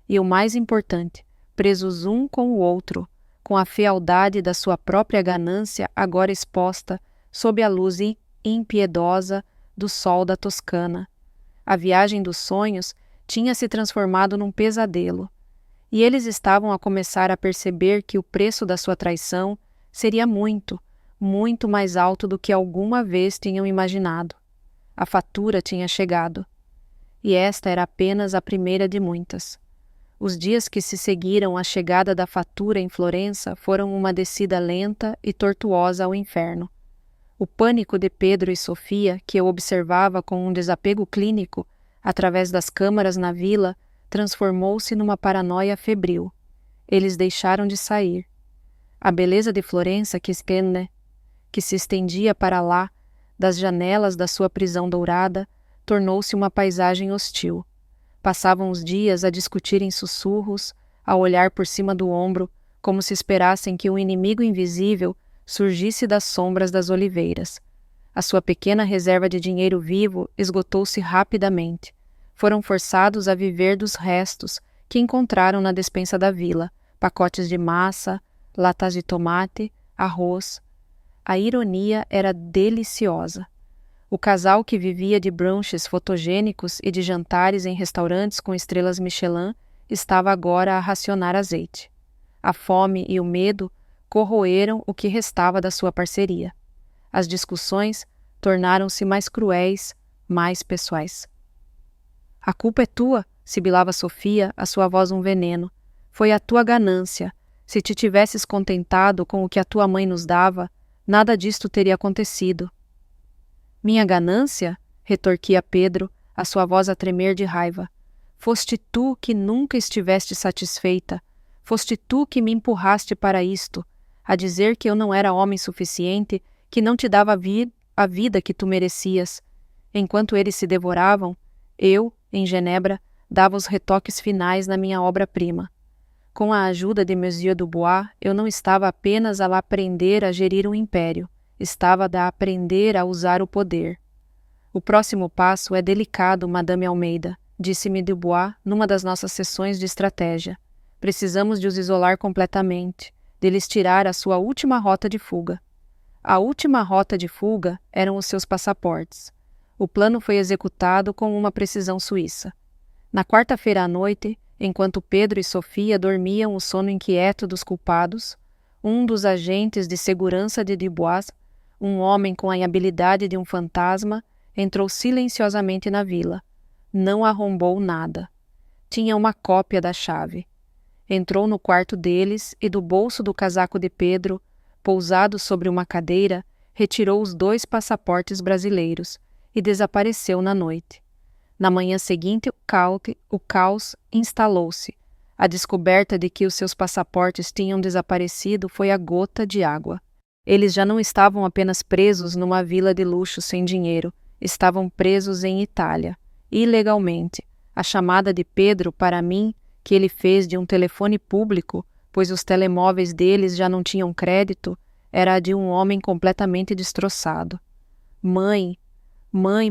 E o mais importante, presos um com o outro, com a fealdade da sua própria ganância agora exposta sob a luz impiedosa do sol da Toscana. A viagem dos sonhos tinha se transformado num pesadelo, e eles estavam a começar a perceber que o preço da sua traição seria muito, muito mais alto do que alguma vez tinham imaginado. A fatura tinha chegado. E esta era apenas a primeira de muitas. Os dias que se seguiram à chegada da fatura em Florença foram uma descida lenta e tortuosa ao inferno. O pânico de Pedro e Sofia, que eu observava com um desapego clínico, através das câmaras na vila, transformou-se numa paranoia febril. Eles deixaram de sair. A beleza de Florença que se estendia para lá, das janelas da sua prisão dourada, tornou-se uma paisagem hostil. Passavam os dias a discutir em sussurros, a olhar por cima do ombro, como se esperassem que um inimigo invisível surgisse das sombras das oliveiras. A sua pequena reserva de dinheiro vivo esgotou-se rapidamente. Foram forçados a viver dos restos que encontraram na despensa da vila, pacotes de massa, latas de tomate, arroz. A ironia era deliciosa. O casal que vivia de brunches fotogênicos e de jantares em restaurantes com estrelas Michelin estava agora a racionar azeite. A fome e o medo corroeram o que restava da sua parceria. As discussões tornaram-se mais cruéis, mais pessoais. A culpa é tua, sibilava Sofia, a sua voz um veneno. Foi a tua ganância. Se te tivesses contentado com o que a tua mãe nos dava, nada disto teria acontecido. Minha ganância? Retorquia Pedro, a sua voz a tremer de raiva. Foste tu que nunca estiveste satisfeita. Foste tu que me empurraste para isto, a dizer que eu não era homem suficiente, que não te dava a vida que tu merecias. Enquanto eles se devoravam, eu, em Genebra, dava os retoques finais na minha obra-prima. Com a ajuda de Monsieur Dubois, eu não estava apenas a aprender a gerir um império, estava a aprender a usar o poder. O próximo passo é delicado, Madame Almeida, disse-me Dubois numa das nossas sessões de estratégia. Precisamos de os isolar completamente, de lhes tirar a sua última rota de fuga. A última rota de fuga eram os seus passaportes. O plano foi executado com uma precisão suíça. Na quarta-feira à noite, enquanto Pedro e Sofia dormiam o sono inquieto dos culpados, um dos agentes de segurança de Dubois, um homem com a habilidade de um fantasma, entrou silenciosamente na vila. Não arrombou nada. Tinha uma cópia da chave. Entrou no quarto deles e do bolso do casaco de Pedro, pousado sobre uma cadeira, retirou os 2 passaportes brasileiros e desapareceu na noite. Na manhã seguinte, o caos instalou-se. A descoberta de que os seus passaportes tinham desaparecido foi a gota de água. Eles já não estavam apenas presos numa vila de luxo sem dinheiro, estavam presos em Itália, ilegalmente. A chamada de Pedro para mim, que ele fez de um telefone público, pois os telemóveis deles já não tinham crédito, era a de um homem completamente destroçado. Mãe,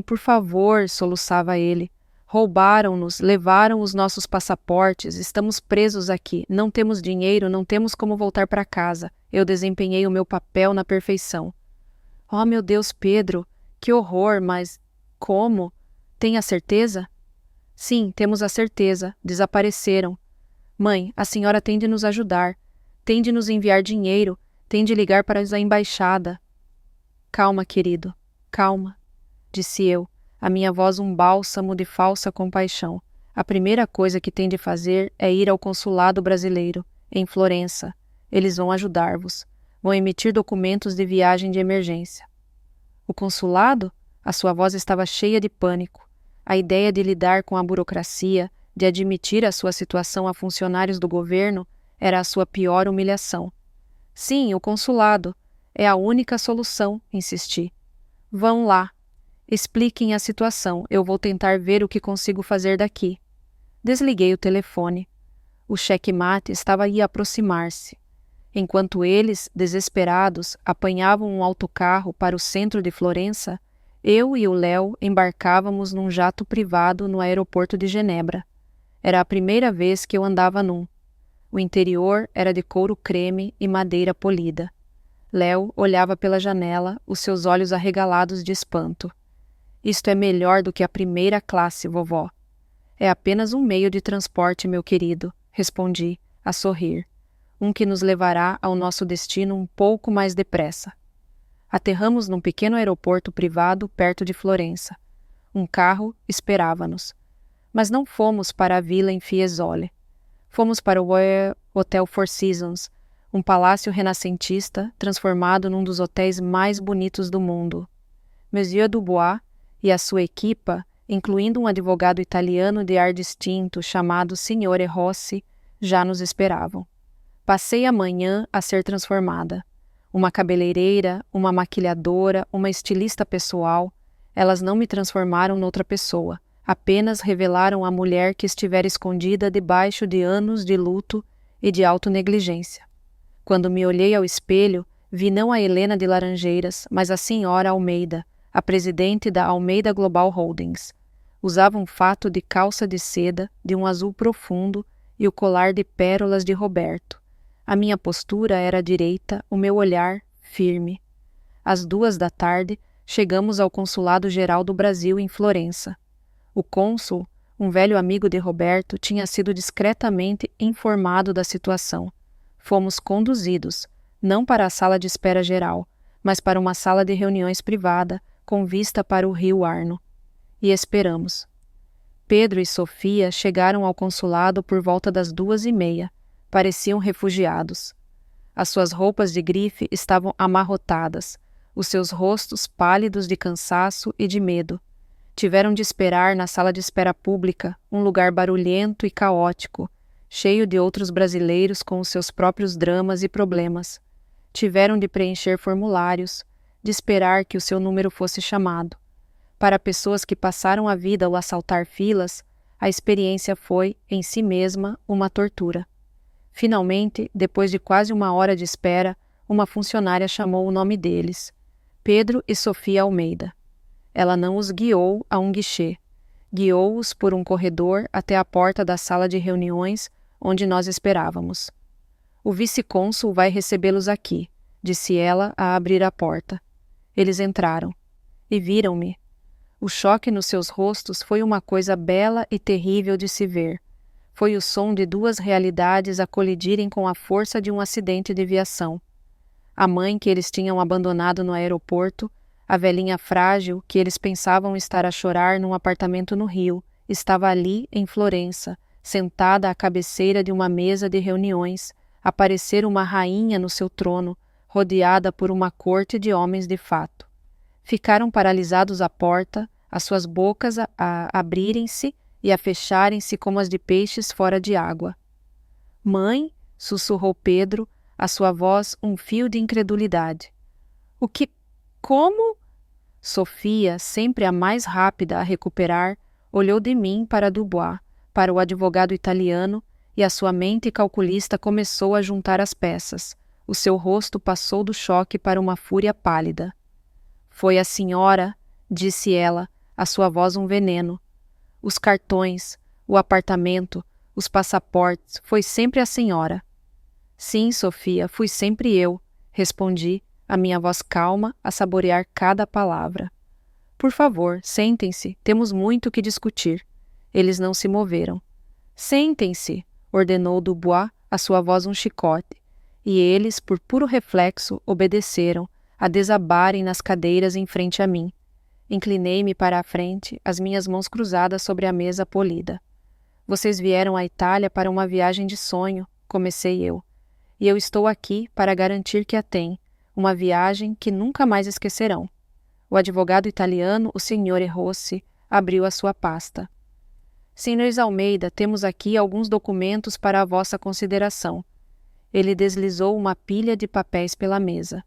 por favor, soluçava ele. Roubaram-nos, levaram os nossos passaportes, estamos presos aqui, não temos dinheiro, não temos como voltar para casa. Eu desempenhei o meu papel na perfeição. Oh, meu Deus, Pedro, que horror, mas como? Tem a certeza? Sim, temos a certeza, desapareceram. Mãe, a senhora tem de nos ajudar, tem de nos enviar dinheiro, tem de ligar para a embaixada. Calma, querido, calma, disse eu, a minha voz um bálsamo de falsa compaixão. A primeira coisa que tem de fazer é ir ao consulado brasileiro, em Florença. Eles vão ajudar-vos. Vão emitir documentos de viagem de emergência. O consulado? A sua voz estava cheia de pânico. A ideia de lidar com a burocracia, de admitir a sua situação a funcionários do governo, era a sua pior humilhação. Sim, o consulado. É a única solução, insisti. Vão lá. Expliquem a situação, eu vou tentar ver o que consigo fazer daqui. Desliguei o telefone. O checkmate estava aí a aproximar-se. Enquanto eles, desesperados, apanhavam um autocarro para o centro de Florença, eu e o Léo embarcávamos num jato privado no aeroporto de Genebra. Era a primeira vez que eu andava num. O interior era de couro creme e madeira polida. Léo olhava pela janela, os seus olhos arregalados de espanto. Isto é melhor do que a primeira classe, vovó. É apenas um meio de transporte, meu querido, respondi, a sorrir. Um que nos levará ao nosso destino um pouco mais depressa. Aterramos num pequeno aeroporto privado perto de Florença. Um carro esperava-nos. Mas não fomos para a vila em Fiesole. Fomos para o Hotel Four Seasons, um palácio renascentista transformado num dos hotéis mais bonitos do mundo. Monsieur Dubois e a sua equipa, incluindo um advogado italiano de ar distinto chamado Signore Rossi, já nos esperavam. Passei a manhã a ser transformada. Uma cabeleireira, uma maquilhadora, uma estilista pessoal, elas não me transformaram noutra pessoa, apenas revelaram a mulher que estivera escondida debaixo de anos de luto e de autonegligência. Quando me olhei ao espelho, vi não a Helena de Laranjeiras, mas a senhora Almeida, a presidente da Almeida Global Holdings. Usava um fato de calça de seda, de um azul profundo, e o colar de pérolas de Roberto. A minha postura era direita, o meu olhar firme. Às 14h, chegamos ao Consulado-Geral do Brasil em Florença. O cônsul, um velho amigo de Roberto, tinha sido discretamente informado da situação. Fomos conduzidos, não para a sala de espera geral, mas para uma sala de reuniões privada, com vista para o rio Arno. E esperamos. Pedro e Sofia chegaram ao consulado por volta das 2h30. Pareciam refugiados. As suas roupas de grife estavam amarrotadas, os seus rostos pálidos de cansaço e de medo. Tiveram de esperar na sala de espera pública, um lugar barulhento e caótico, cheio de outros brasileiros com os seus próprios dramas e problemas. Tiveram de preencher formulários, de esperar que o seu número fosse chamado. Para pessoas que passaram a vida ao assaltar filas, a experiência foi, em si mesma, uma tortura. Finalmente, depois de quase 1 hora de espera, uma funcionária chamou o nome deles, Pedro e Sofia Almeida. Ela não os guiou a um guichê. Guiou-os por um corredor até a porta da sala de reuniões, onde nós esperávamos. O vice-cônsul vai recebê-los aqui, disse ela a abrir a porta. Eles entraram e viram-me. O choque nos seus rostos foi uma coisa bela e terrível de se ver. Foi o som de duas realidades a colidirem com a força de um acidente de viação. A mãe que eles tinham abandonado no aeroporto, a velhinha frágil que eles pensavam estar a chorar num apartamento no Rio, estava ali em Florença, sentada à cabeceira de uma mesa de reuniões, a parecer uma rainha no seu trono, rodeada por uma corte de homens de fato. Ficaram paralisados à porta, as suas bocas a abrirem-se e a fecharem-se como as de peixes fora de água. Mãe, sussurrou Pedro, a sua voz um fio de incredulidade. O que? Como? Sofia, sempre a mais rápida a recuperar, olhou de mim para Dubois, para o advogado italiano, e a sua mente calculista começou a juntar as peças. O seu rosto passou do choque para uma fúria pálida. Foi a senhora, disse ela, a sua voz um veneno. Os cartões, o apartamento, os passaportes, foi sempre a senhora. Sim, Sofia, fui sempre eu, respondi, a minha voz calma a saborear cada palavra. Por favor, sentem-se, temos muito que discutir. Eles não se moveram. Sentem-se, ordenou Dubois, a sua voz um chicote, e eles, por puro reflexo, obedeceram, a desabarem nas cadeiras em frente a mim. Inclinei-me para a frente, as minhas mãos cruzadas sobre a mesa polida. Vocês vieram à Itália para uma viagem de sonho, comecei eu. E eu estou aqui para garantir que a têm, uma viagem que nunca mais esquecerão. O advogado italiano, o Signore Rossi, abriu a sua pasta. Senhores Almeida, temos aqui alguns documentos para a vossa consideração. Ele deslizou uma pilha de papéis pela mesa.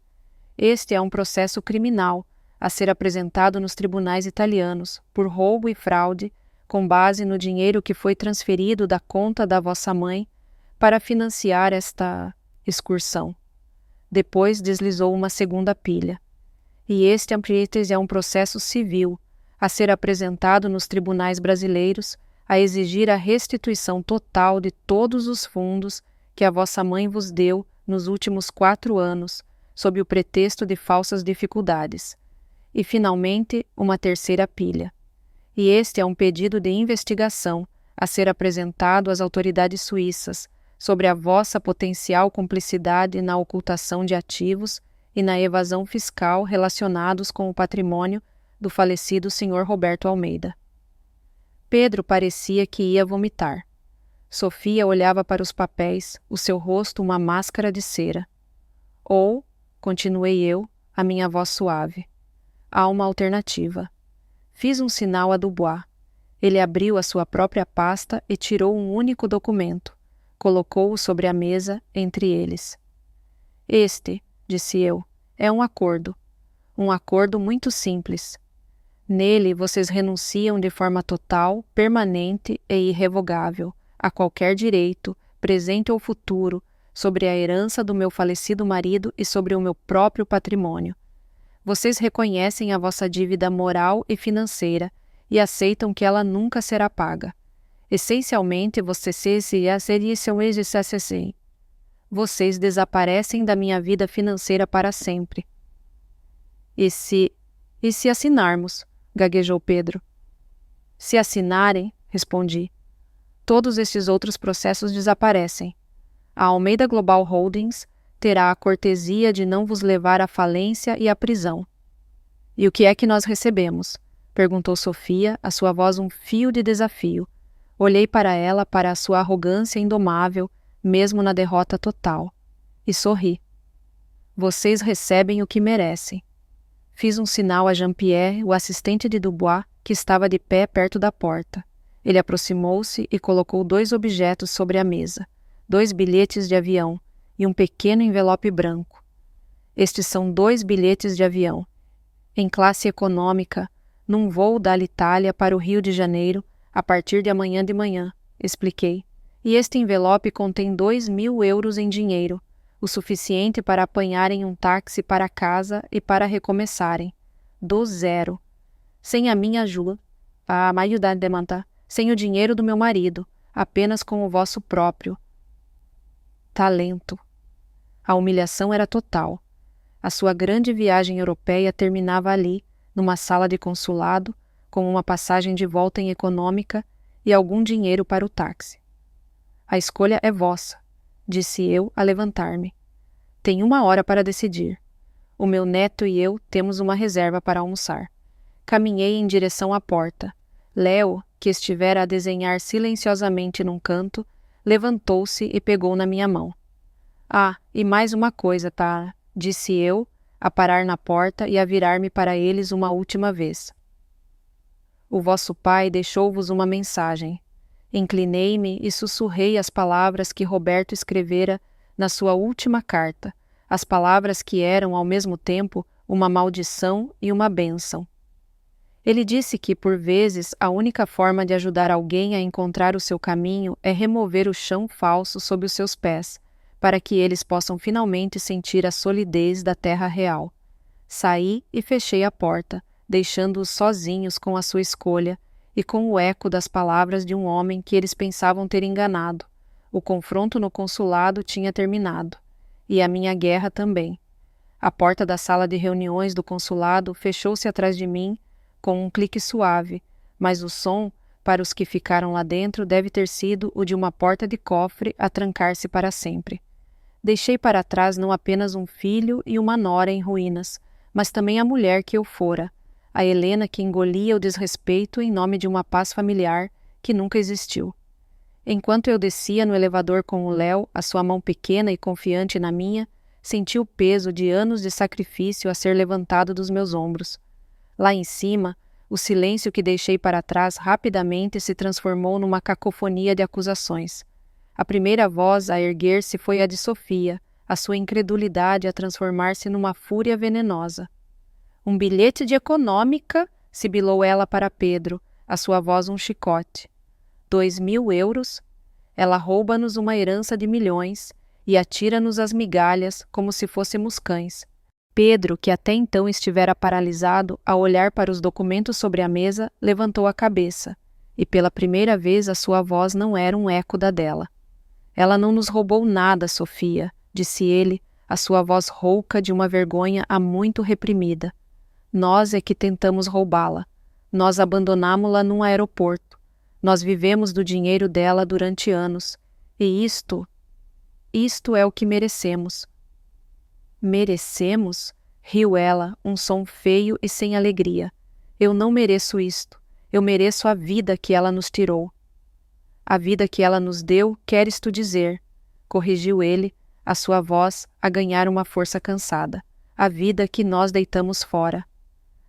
Este é um processo criminal, a ser apresentado nos tribunais italianos, por roubo e fraude, com base no dinheiro que foi transferido da conta da vossa mãe para financiar esta excursão. Depois deslizou uma segunda pilha. E este é um processo civil, a ser apresentado nos tribunais brasileiros, a exigir a restituição total de todos os fundos que a vossa mãe vos deu nos últimos 4 anos, sob o pretexto de falsas dificuldades. E, finalmente, uma terceira pilha. E este é um pedido de investigação a ser apresentado às autoridades suíças sobre a vossa potencial cumplicidade na ocultação de ativos e na evasão fiscal relacionados com o patrimônio do falecido Sr. Roberto Almeida. Pedro parecia que ia vomitar. Sofia olhava para os papéis, o seu rosto uma máscara de cera. Ou, continuei eu, a minha voz suave, há uma alternativa. Fiz um sinal a Dubois. Ele abriu a sua própria pasta e tirou um único documento. Colocou-o sobre a mesa entre eles. Este, disse eu, é um acordo. Um acordo muito simples. Nele vocês renunciam de forma total, permanente e irrevogável a qualquer direito, presente ou futuro, sobre a herança do meu falecido marido e sobre o meu próprio patrimônio. Vocês reconhecem a vossa dívida moral e financeira e aceitam que ela nunca será paga. Essencialmente, vocês desaparecem da minha vida financeira para sempre. E se assinarmos? Gaguejou Pedro. Se assinarem, respondi, todos estes outros processos desaparecem. A Almeida Global Holdings terá a cortesia de não vos levar à falência e à prisão. E o que é que nós recebemos? Perguntou Sofia, a sua voz um fio de desafio. Olhei para ela, para a sua arrogância indomável, mesmo na derrota total. E sorri. Vocês recebem o que merecem. Fiz um sinal a Jean-Pierre, o assistente de Dubois, que estava de pé perto da porta. Ele aproximou-se e colocou 2 objetos sobre a mesa, 2 bilhetes de avião e um pequeno envelope branco. Estes são 2 bilhetes de avião. Em classe econômica, num voo da Alitalia para o Rio de Janeiro, a partir de amanhã de manhã, expliquei. E este envelope contém 2.000 euros em dinheiro, o suficiente para apanharem um táxi para casa e para recomeçarem. Do zero. Sem a minha ajuda, sem o dinheiro do meu marido, apenas com o vosso próprio talento. A humilhação era total. A sua grande viagem europeia terminava ali, numa sala de consulado, com uma passagem de volta em econômica e algum dinheiro para o táxi. A escolha é vossa, disse eu a levantar-me. Tem 1 hora para decidir. O meu neto e eu temos uma reserva para almoçar. Caminhei em direção à porta. Léo, que estivera a desenhar silenciosamente num canto, levantou-se e pegou na minha mão. Ah, e mais uma coisa, tá? Disse eu, a parar na porta e a virar-me para eles uma última vez. O vosso pai deixou-vos uma mensagem. Inclinei-me e sussurrei as palavras que Roberto escrevera na sua última carta, as palavras que eram, ao mesmo tempo, uma maldição e uma bênção. Ele disse que, por vezes, a única forma de ajudar alguém a encontrar o seu caminho é remover o chão falso sob os seus pés, para que eles possam finalmente sentir a solidez da terra real. Saí e fechei a porta, deixando-os sozinhos com a sua escolha e com o eco das palavras de um homem que eles pensavam ter enganado. O confronto no consulado tinha terminado, e a minha guerra também. A porta da sala de reuniões do consulado fechou-se atrás de mim com um clique suave, mas o som, para os que ficaram lá dentro, deve ter sido o de uma porta de cofre a trancar-se para sempre. Deixei para trás não apenas um filho e uma nora em ruínas, mas também a mulher que eu fora, a Helena que engolia o desrespeito em nome de uma paz familiar que nunca existiu. Enquanto eu descia no elevador com o Léo, a sua mão pequena e confiante na minha, senti o peso de anos de sacrifício a ser levantado dos meus ombros. Lá em cima, o silêncio que deixei para trás rapidamente se transformou numa cacofonia de acusações. A primeira voz a erguer-se foi a de Sofia, a sua incredulidade a transformar-se numa fúria venenosa. Um bilhete de econômica, sibilou ela para Pedro, a sua voz um chicote. 2.000 euros? Ela rouba-nos uma herança de milhões e atira-nos as migalhas como se fôssemos cães. Pedro, que até então estivera paralisado ao olhar para os documentos sobre a mesa, levantou a cabeça, e pela primeira vez a sua voz não era um eco da dela. Ela não nos roubou nada, Sofia, disse ele, a sua voz rouca de uma vergonha há muito reprimida. Nós é que tentamos roubá-la. Nós abandonámo-la num aeroporto. Nós vivemos do dinheiro dela durante anos. E isto é o que merecemos. Merecemos? Riu ela, um som feio e sem alegria. Eu não mereço isto. Eu mereço a vida que ela nos tirou. A vida que ela nos deu, queres tu dizer, corrigiu ele, a sua voz a ganhar uma força cansada. A vida que nós deitamos fora.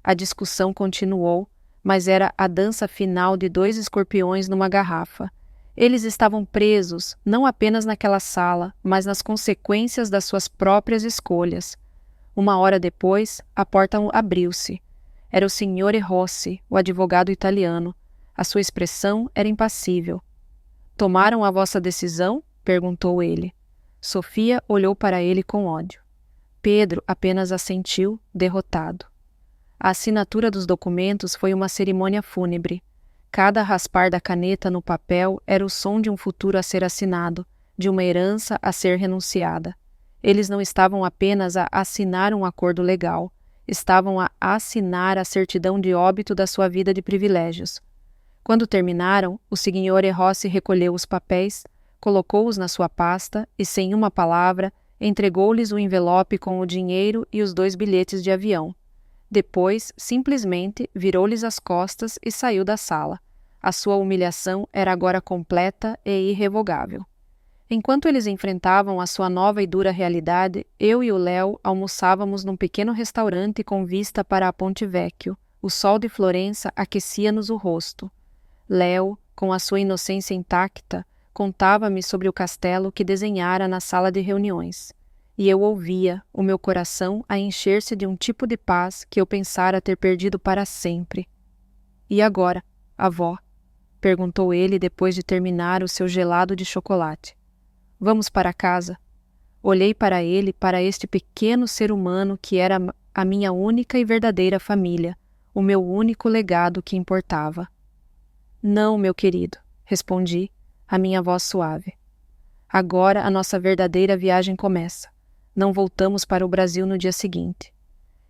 A discussão continuou, mas era a dança final de 2 escorpiões numa garrafa. Eles estavam presos, não apenas naquela sala, mas nas consequências das suas próprias escolhas. 1 hora depois, a porta abriu-se. Era o Signore Rossi, o advogado italiano. A sua expressão era impassível. Tomaram a vossa decisão? Perguntou ele. Sofia olhou para ele com ódio. Pedro apenas assentiu, derrotado. A assinatura dos documentos foi uma cerimônia fúnebre. Cada raspar da caneta no papel era o som de um futuro a ser assinado, de uma herança a ser renunciada. Eles não estavam apenas a assinar um acordo legal, estavam a assinar a certidão de óbito da sua vida de privilégios. Quando terminaram, o Signore Rossi recolheu os papéis, colocou-os na sua pasta e, sem uma palavra, entregou-lhes o envelope com o dinheiro e os 2 bilhetes de avião. Depois, simplesmente, virou-lhes as costas e saiu da sala. A sua humilhação era agora completa e irrevogável. Enquanto eles enfrentavam a sua nova e dura realidade, eu e o Léo almoçávamos num pequeno restaurante com vista para a Ponte Vecchio. O sol de Florença aquecia-nos o rosto. Léo, com a sua inocência intacta, contava-me sobre o castelo que desenhara na sala de reuniões. E eu ouvia, o meu coração a encher-se de um tipo de paz que eu pensara ter perdido para sempre. E agora, avó? Perguntou ele depois de terminar o seu gelado de chocolate. Vamos para casa? Olhei para ele, para este pequeno ser humano que era a minha única e verdadeira família, o meu único legado que importava. Não, meu querido, respondi, a minha voz suave. Agora a nossa verdadeira viagem começa. Não voltamos para o Brasil no dia seguinte.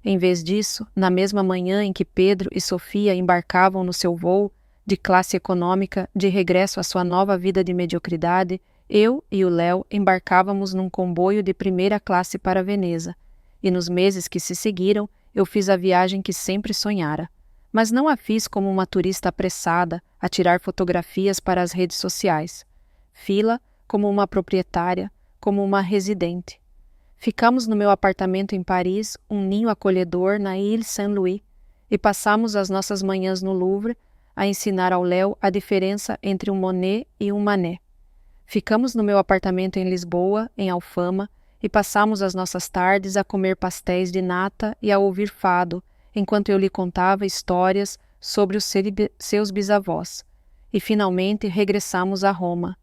Em vez disso, na mesma manhã em que Pedro e Sofia embarcavam no seu voo de classe econômica de regresso à sua nova vida de mediocridade, eu e o Léo embarcávamos num comboio de primeira classe para Veneza, e nos meses que se seguiram eu fiz a viagem que sempre sonhara. Mas não a fiz como uma turista apressada a tirar fotografias para as redes sociais. Fila como uma proprietária, como uma residente. Ficamos no meu apartamento em Paris, um ninho acolhedor na Ile Saint-Louis, e passamos as nossas manhãs no Louvre a ensinar ao Léo a diferença entre um Monet e um Manet. Ficamos no meu apartamento em Lisboa, em Alfama, e passamos as nossas tardes a comer pastéis de nata e a ouvir fado, enquanto eu lhe contava histórias sobre os seus bisavós. E finalmente regressamos a Roma.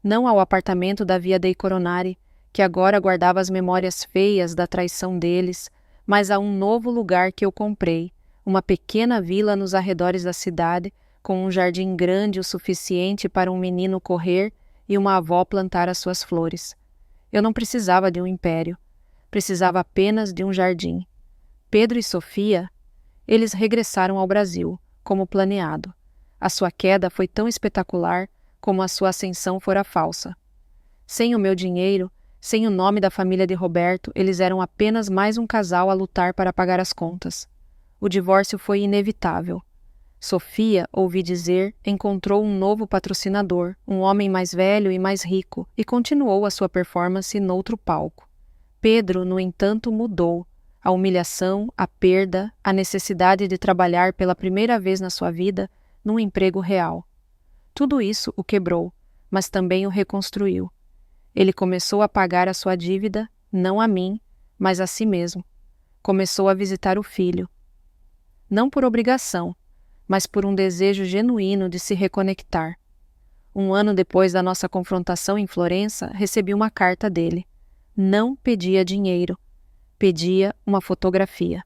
Não ao apartamento da Via dei Coronari, que agora guardava as memórias feias da traição deles, mas a um novo lugar que eu comprei, uma pequena vila nos arredores da cidade, com um jardim grande o suficiente para um menino correr e uma avó plantar as suas flores. Eu não precisava de um império, precisava apenas de um jardim. Pedro e Sofia, eles regressaram ao Brasil, como planeado. A sua queda foi tão espetacular como a sua ascensão fora falsa. Sem o meu dinheiro, sem o nome da família de Roberto, eles eram apenas mais um casal a lutar para pagar as contas. O divórcio foi inevitável. Sofia, ouvi dizer, encontrou um novo patrocinador, um homem mais velho e mais rico, e continuou a sua performance noutro palco. Pedro, no entanto, mudou. A humilhação, a perda, a necessidade de trabalhar pela primeira vez na sua vida num emprego real. Tudo isso o quebrou, mas também o reconstruiu. Ele começou a pagar a sua dívida, não a mim, mas a si mesmo. Começou a visitar o filho. Não por obrigação, mas por um desejo genuíno de se reconectar. Um ano depois da nossa confrontação em Florença, recebi uma carta dele. Não pedia dinheiro. Pedia uma fotografia.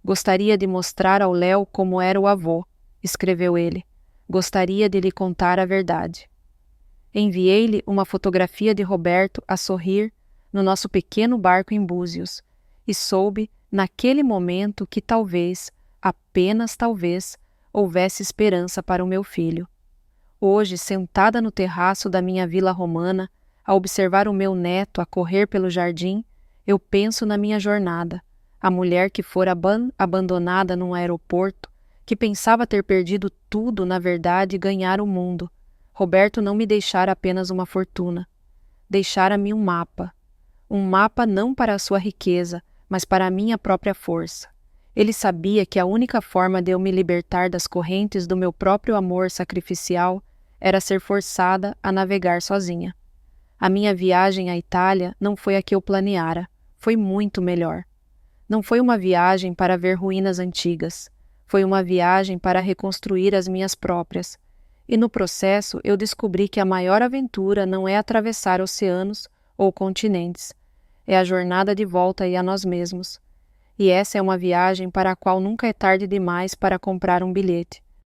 Gostaria de mostrar ao Léo como era o avô, escreveu ele. Gostaria de lhe contar a verdade. Enviei-lhe uma fotografia de Roberto a sorrir no nosso pequeno barco em Búzios, e soube, naquele momento, que talvez, apenas talvez, houvesse esperança para o meu filho. Hoje, sentada no terraço da minha vila romana, a observar o meu neto a correr pelo jardim, eu penso na minha jornada, a mulher que fora abandonada num aeroporto, que pensava ter perdido tudo, na verdade, e ganhar o mundo. Roberto não me deixara apenas uma fortuna. Deixara-me um mapa. Um mapa não para a sua riqueza, mas para a minha própria força. Ele sabia que a única forma de eu me libertar das correntes do meu próprio amor sacrificial era ser forçada a navegar sozinha. A minha viagem à Itália não foi a que eu planeara, foi muito melhor. Não foi uma viagem para ver ruínas antigas, foi uma viagem para reconstruir as minhas próprias. E no processo eu descobri que a maior aventura não é atravessar oceanos ou continentes, é a jornada de volta a nós mesmos. E essa é uma viagem para a qual nunca é tarde demais para comprar um bilhete.